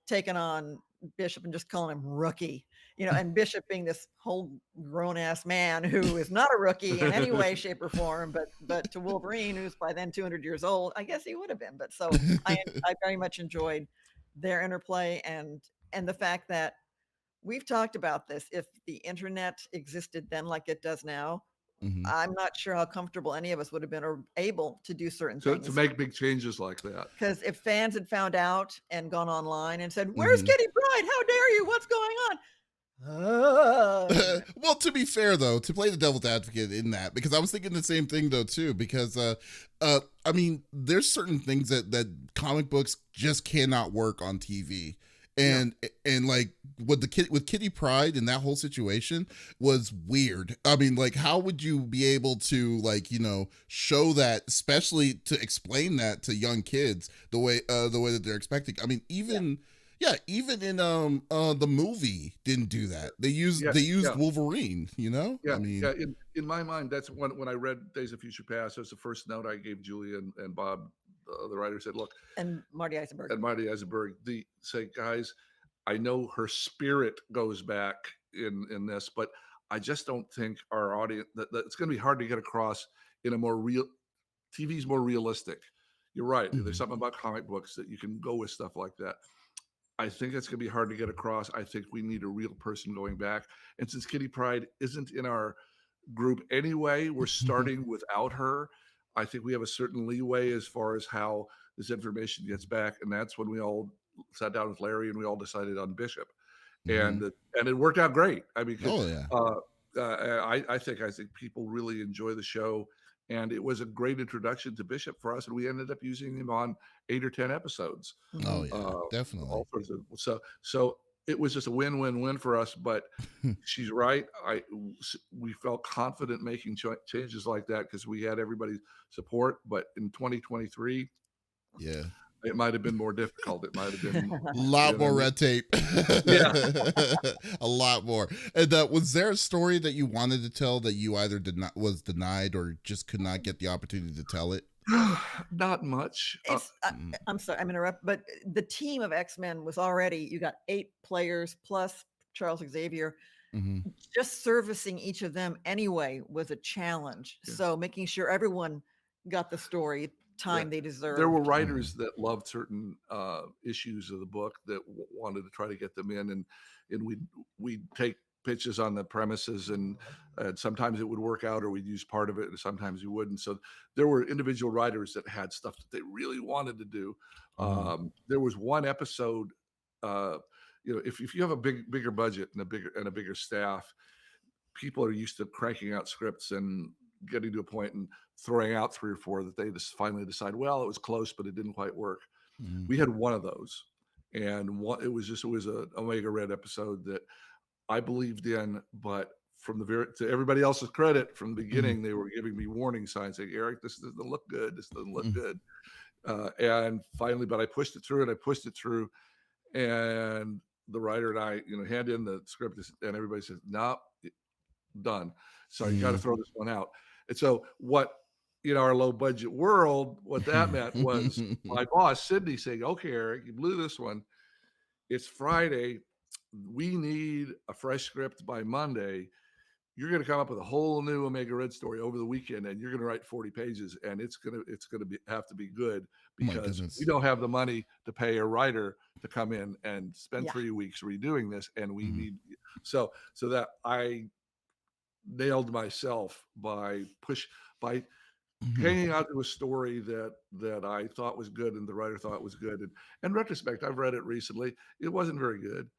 taking on Bishop and just calling him rookie, and Bishop being this whole grown ass man who is not a rookie in any way, shape, or form, but to Wolverine, who's by then 200 years old, I guess he would have been. But so I very much enjoyed their interplay, and the fact that we've talked about this. If the internet existed then like it does now, Mhm. I'm not sure how comfortable any of us would have been or able to do certain To things. make big changes like that. Because if fans had found out and gone online and said, "Where's Mhm. Kitty Pryde? How dare you? What's going on?" Well, to be fair though, to play the devil's advocate in that, because I was thinking the same thing though too, because I mean, there's certain things that comic books just cannot work on TV. Yeah. And like with Kitty Pryde and that whole situation was weird. I mean, like, how would you be able to, like, show that, especially to explain that to young kids the way that they're expecting? I mean, even in the movie didn't do that. They used Yeah. Wolverine, I Yeah. mean, In my mind, that's when I read Days of Future Past. That was the first note I gave Julia and Bob, the writer. Said, "Look," And Marty Eisenberg. and Marty Eisenberg, say, guys, I know her spirit goes back in this, but I just don't think our audience that it's going to be hard to get across in a more real. TV's more realistic. You're right. There's mhm, something about comic books that you can go with stuff like that. I think it's going to be hard to get across. I think we need a real person going back. And since Kitty Pryde isn't in our group anyway, we're starting without her. I think we have a certain leeway as far as how this information gets back. And that's when we all sat down with Larry and we all decided on Bishop. mhm. And it worked out great. I mean, 'cause, Oh yeah. I think people really enjoy the show, and it was a great introduction to Bishop for us, and we ended up using him on 8 or 10 episodes. Oh Mhm. yeah, definitely. All sorts of so it was just a win-win-win for us. But she's right. We felt confident making changes like that because we had everybody's support. But in 2023, Yeah. it might have been more difficult. It might have been, Lot more red tape. Yeah. A lot more. And was there a story that you wanted to tell that you either was denied or just could not get the opportunity to tell it? Not much. It's Mm, I'm sorry, I'm interrupt, but the team of X-Men was already, you got 8 players plus Charles Xavier. mhm, Just servicing each of them anyway was a challenge. Yeah. So making sure everyone got the story time they There were deserved. writers that loved certain issues of the book that wanted to try to get them in, and we'd take pitches on the premises, and sometimes it would work out, or we'd use part of it, and sometimes we wouldn't. So there were individual writers that had stuff that they really wanted to do. mhm, There was one episode, uh, if you have a bigger budget and a bigger staff, people are used to cranking out scripts and getting to a point and throwing out 3 or 4 that they just finally decide, well, it was close, but it didn't quite work. mhm, We had one of those, and it was a Omega Red episode that I believed in, but from to everybody else's credit, from the mhm, beginning, they were giving me warning signs saying, Eric, this doesn't look good. This doesn't look mhm. good. And finally, but I pushed it through and I pushed it through. And the writer and I, hand in the script, and everybody says, no, done. So you got to Mhm. throw this one out. And so what, in our low budget world, what that meant was my boss, Sydney, saying, okay, Eric, you blew this one. It's Friday. We need a fresh script by Monday. you're going to come up with a whole new Omega Red story over the weekend, and you're going to write 40 pages, and it's going to have to be good My because goodness. we don't have the money to pay a writer to come in and spend Yeah. 3 weeks redoing this, and we Mhm. need so that I nailed myself by Mhm. hanging out to a story that I thought was good and the writer thought was good. And in retrospect, I've read it recently. It wasn't very good.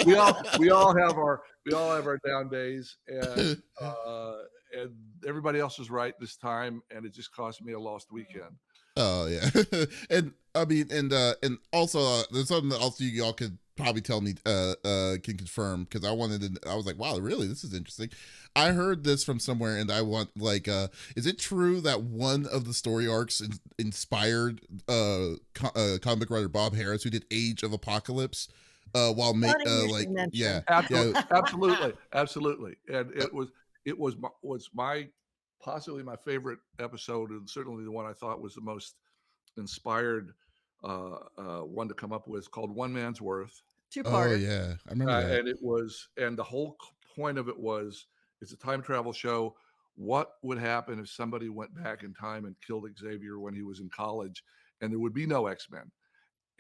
You know, we all have our down days, and everybody else was right this time, and it just cost me a lost weekend. Oh yeah, and I mean, and also there's something that also y'all could probably tell me, can confirm, because I was like, wow, really, this is interesting. I heard this from somewhere, and I want like, is it true that one of the story arcs inspired comic writer Bob Harris, who did Age of Apocalypse, while Funny you should like mention. Absolutely, and was my possibly my favorite episode, and certainly the one I thought was the most inspired one to come up with, called One Man's Worth. Oh Two-parter. yeah, I remember that. And the whole point of it was, it's a time travel show. What would happen if somebody went back in time and killed Xavier when he was in college, and there would be no X-Men?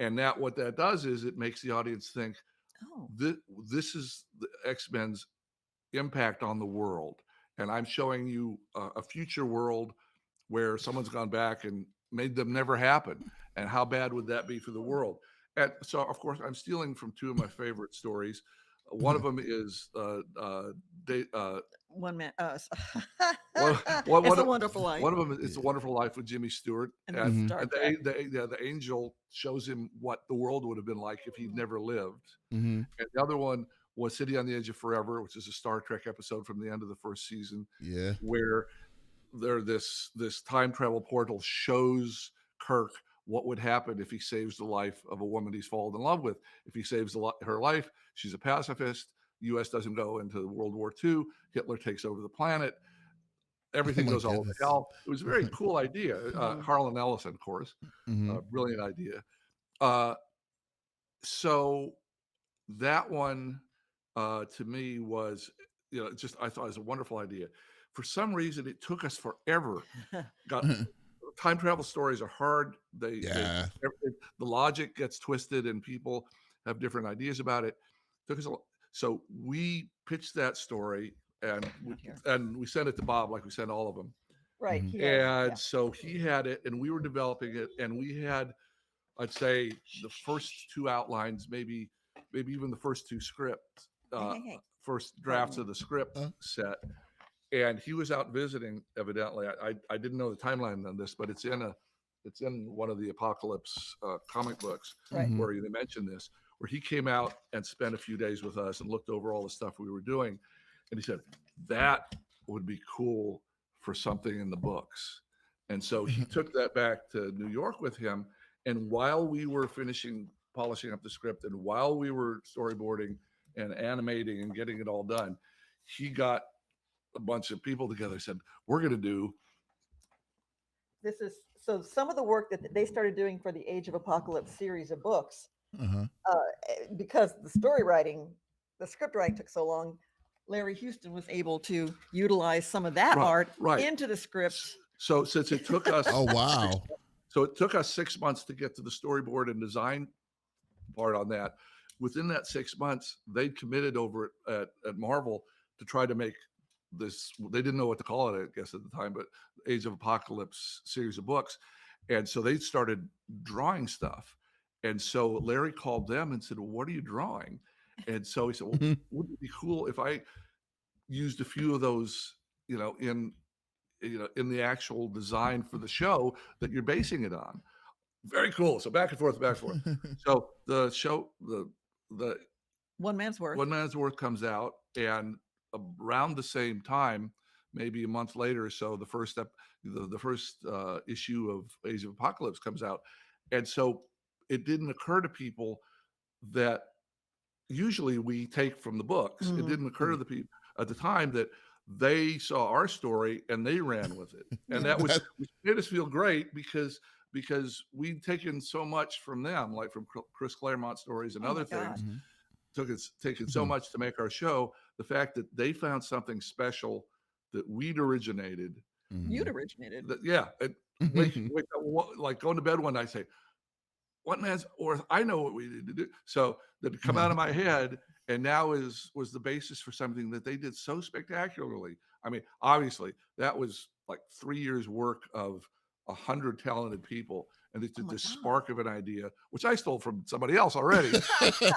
And what that does is it makes the audience think, Oh. this is the X-Men's impact on the world, and I'm showing you a future world where someone's gone back and made them never happen, and how bad would that be for the world? And so, of course, I'm stealing from two of my favorite stories. One of them is One man. one It's a of Wonderful Life. one of them is It's a Wonderful Life with Jimmy Stewart, And and, then Mhm. Star and Trek. the angel shows him what the world would have been like if he'd never lived. Mhm. And the other one was City on the Edge of Forever, which is a Star Trek episode from the end of the first season, Yeah. where this time travel portal shows Kirk what would happen if he saves the life of a woman he's fallen in love with. If he saves her life, she's a pacifist. U.S. doesn't go into World War II. Hitler takes over the planet. Everything my goes all to goodness. hell. It was a very cool idea. Mhm. Harlan Ellison, of course, Mhm. brilliant idea. Uh, so that one, to me, was, just, I thought it was a wonderful idea. For some reason, it took us forever. Got Time travel stories are hard. Yeah. The logic gets twisted, and people have different ideas about it. So we pitched that story, and we sent it to Bob, like we sent all of them. Right. Mhm. He has, And so he had it, and we were developing it, and we had, I'd say, the first two outlines, maybe even the first two scripts, Hey. first drafts of the script set. And he was out visiting, evidently. I didn't know the timeline on this, but it's in one of the Apocalypse comic books, Right. where they mentioned this, where he came out and spent a few days with us and looked over all the stuff we were doing. And he said, that would be cool for something in the books. And so he took that back to New York with him. And while we were polishing up the script, and while we were storyboarding and animating and getting it all done, he got a bunch of people together, said, we're going to do. This is so some of the work that they started doing for the Age of Apocalypse series of books, Uh-huh. because the script writing took so long. Larry Houston was able to utilize some of that art into the script. So since it took us, Oh wow. So it took us 6 months to get to the storyboard and design part on that. Within that 6 months, they'd committed over at Marvel to try to make this. They didn't know what to call it, I guess, at the time, but Age of Apocalypse series of books. And so they started drawing stuff. And so Larry called them and said, well, what are you drawing? And so he said, well, wouldn't it be cool if I used a few of those, in the actual design for the show that you're basing it on? Very cool. So back and forth. So the show, the One Man's Worth. One Man's Worth comes out, and around the same time, maybe a month later or so, the first issue of Age of Apocalypse comes out. And so it didn't occur to people that usually we take from the books. It didn't occur to the people at the time that they saw our story and they ran with it. And that which made us feel great, because we'd taken so much from them, like from Chris Claremont's stories and other things, taken so much to make our show, the fact that they found something special that we'd originated. You'd originated. Yeah. Wake up, like going to bed one night, say, what man's worth? I know what we need to do. So that come out of my head, and now was the basis for something that they did so spectacularly. I mean, obviously, that was like 3 years work of 100 talented people, and it's this spark of an idea, which I stole from somebody else already.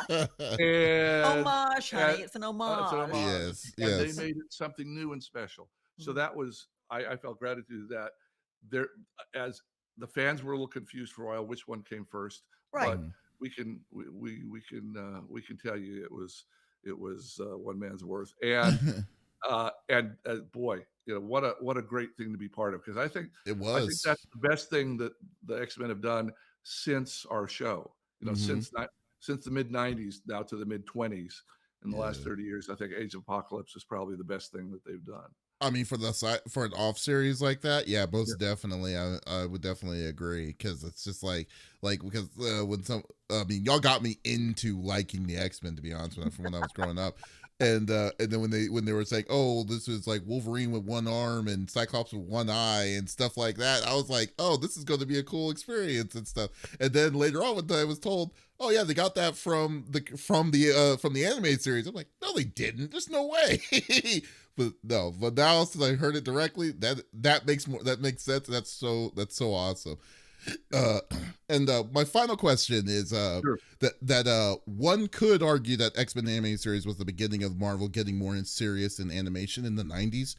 And homage, honey, it's an homage. it's an homage. Yes, And yes. they made it something new and special. So that was, I felt gratitude that there, as the fans were a little confused for a while which one came first, Right. but we can tell you it was one man's worth. And boy, you know, what a great thing to be part of, because I think was. that's the best thing that the X-Men have done since our show. You know, since the mid '90s now to the mid '20s. In the last 30 years, I think Age of Apocalypse is probably the best thing that they've done. I mean, for an off series like that, yeah, most definitely, I would definitely agree, because it's just like because y'all got me into liking the X-Men, to be honest with you, from when I was growing up, and then when they were saying, oh, this is like Wolverine with one arm and Cyclops with one eye and stuff like that, I was like, oh, this is going to be a cool experience and stuff. And then later on, when I was told, oh yeah, they got that from the animated series, I'm like, no, they didn't. There's no way. But now since I heard it directly, that makes sense. That's so awesome. And my final question is that one could argue that X-Men animated series was the beginning of Marvel getting more serious in animation in the 90s.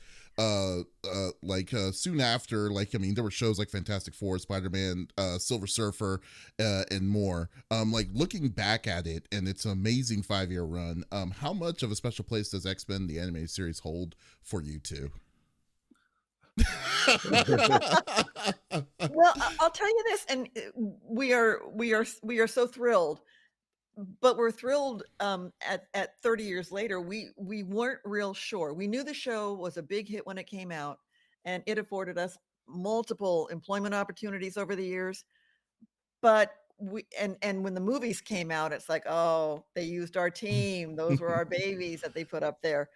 Soon after, there were shows like Fantastic Four, Spider-Man, Silver Surfer, and more. Looking back at it and its amazing 5-year run, how much of a special place does X-Men the animated series hold for you two? Well, I'll tell you this, and we are so thrilled, but we're thrilled at 30 years later. We weren't real sure. We knew the show was a big hit when it came out, and it afforded us multiple employment opportunities over the years. But when the movies came out, it's like, oh, they used our team. Those were our babies that they put up there.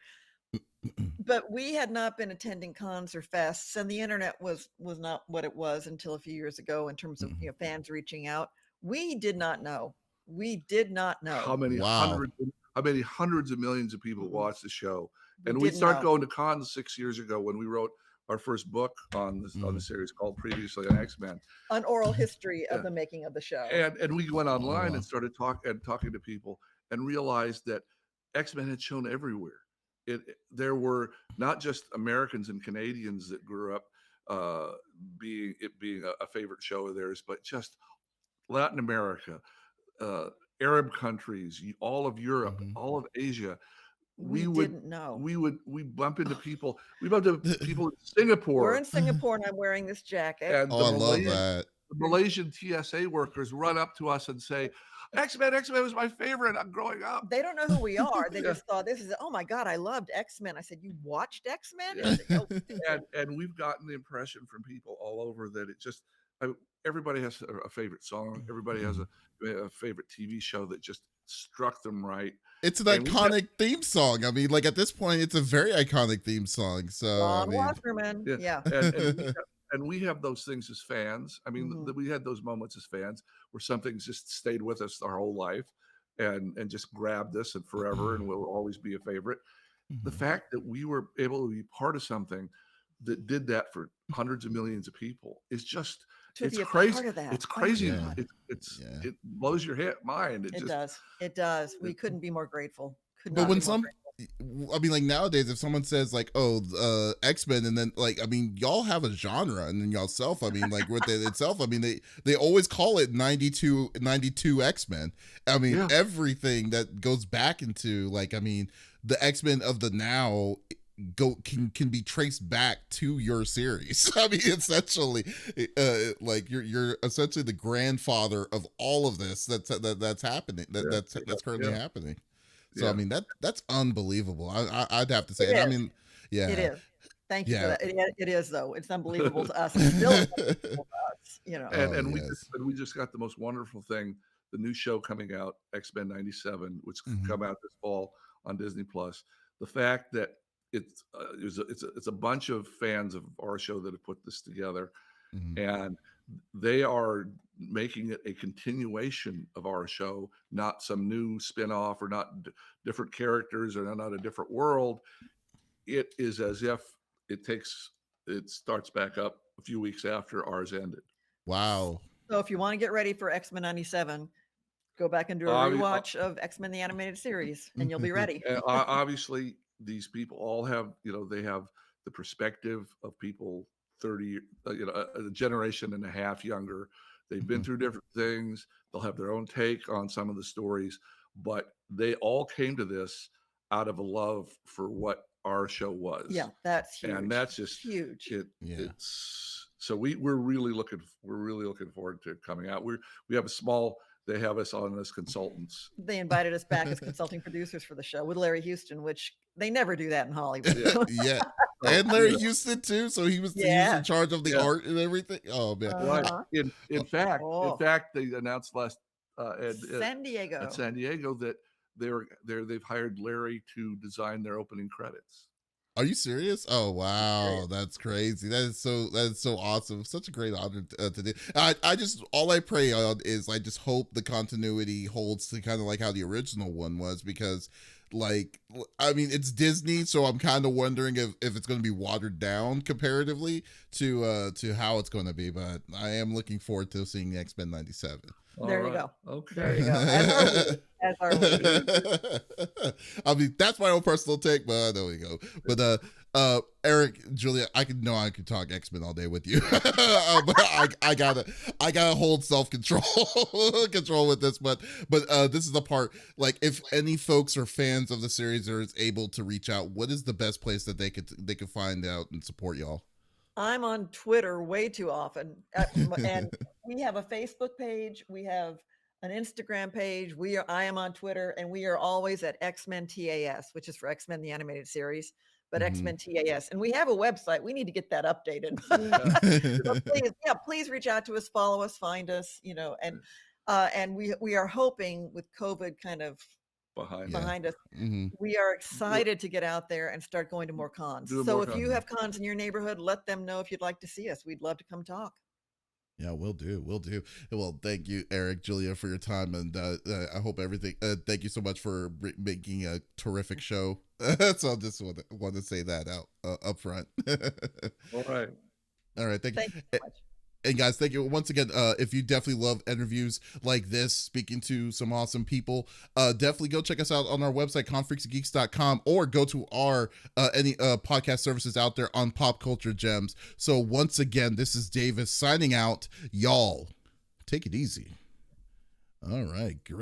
But we had not been attending cons or fests, and the internet was not what it was until a few years ago in terms of fans reaching out. We did not know. How many hundreds of millions of people watched the show. And we started going to cons 6 years ago when we wrote our first book on the series called Previously on X-Men, an oral history of the making of the show. And we went online and started talking to people and realized that X-Men had shown everywhere. There were not just Americans and Canadians that grew up being a favorite show of theirs, but just Latin America, Arab countries, all of Europe, all of Asia. We didn't know. We bump into people. We bumped into people in Singapore. We're in Singapore, and I'm wearing this jacket. And I love that. The Malaysian TSA workers run up to us and say, X-Men was my favorite. I'm growing up. They don't know who we are. They just thought this is, oh my God, I loved X-Men. I said, you watched X-Men? Yeah. And we've gotten the impression from people all over that it just, everybody has a favorite song. Everybody has a favorite TV show that just struck them right. It's an iconic theme song. I mean, at this point, it's a very iconic theme song. So Wasserman. Yeah. And we have those things as fans. I mean, we had those moments as fans where something just stayed with us our whole life and just grabbed us and forever and will always be a favorite. The fact that we were able to be part of something that did that for hundreds of millions of people is just, it's crazy. It's crazy. It blows your mind. It does. We couldn't be more grateful. But when nowadays, if someone says X-Men, and then y'all have a genre and then y'allself, with it itself, they always call it 92 X-Men. Everything that goes back into the X-Men of the now can be traced back to your series. Essentially, you're essentially the grandfather of all of this that's happening. That's currently happening. So that's unbelievable. I'd have to say it. It is. Thank you for that. It is, though. It's unbelievable to us. It's still unbelievable to us. And we just got the most wonderful thing, the new show coming out, X-Men '97, which come out this fall on Disney Plus. the fact that it's a bunch of fans of our show that have put this together, Mhm. and they are making it a continuation of our show, not some new spin-off, or not different characters, or not a different world. It is as if it starts back up a few weeks after ours ended. Wow. So if you want to get ready for X-Men 97, go back and do a Obvi- rewatch of X-Men the Animated Series, and you'll be ready. And obviously, these people all have, they have the perspective of people 30, a generation and a half younger. They've been Mhm. through different things. They'll have their own take on some of the stories, but they all came to this out of a love for what our show was. Yeah, that's huge. And that's just huge. Yeah. It's so we're really looking forward to it coming out. We have a small. They have us on as consultants. They invited us back as consulting producers for the show with Larry Houston, which they never do that in Hollywood. Yeah. And Larry Houston too. So he was in charge of the Yeah. art and everything. Oh man. Right. Uh-huh. In fact, they announced last San Diego. at San Diego that they've hired Larry to design their opening credits. Are you serious? Oh wow, that's crazy. That is so awesome. Such a great honor to do. I just, all I pray on is I just hope the continuity holds to kind of like how the original one was, because like, I mean, it's Disney, so I'm kind of wondering if it's going to be watered down comparatively to how it's going to be. But I am looking forward to seeing X-Men 97. There you go. Okay. There you go. As are we. I mean, that's my own personal take, but there we go. But Eric, Julia, I could talk X-Men all day with you. But I gotta hold self-control with this. But this is the part, like, if any folks or fans of the series are able to reach out, what is the best place that they could find out and support y'all? I'm on Twitter way too often, and we have a Facebook page. We have an Instagram page. I am on Twitter, and we are always at XMEN TAS, which is for X-Men the Animated Series, but XMEN TAS. And we have a website. We need to get that updated. But please reach out to us, follow us, find us. And we are hoping, with COVID kind of behind us, we are excited to get out there and start going to more cons. So if you have cons in your neighborhood, let them know if you'd like to see us. We'd love to come talk. Yeah, we'll do. Well, thank you, Eric, Julia, for your time, and I hope everything. Thank you so much for making a terrific show. So I just want to say that out up front. All right. Thank you so much. And guys, thank you once again. If you definitely love interviews like this, speaking to some awesome people, definitely go check us out on our website, confreaksandgeeks.com, or go to our any podcast services out there on Pop Culture Gems. So once again, this is Davis signing out. Y'all, take it easy. All right, great.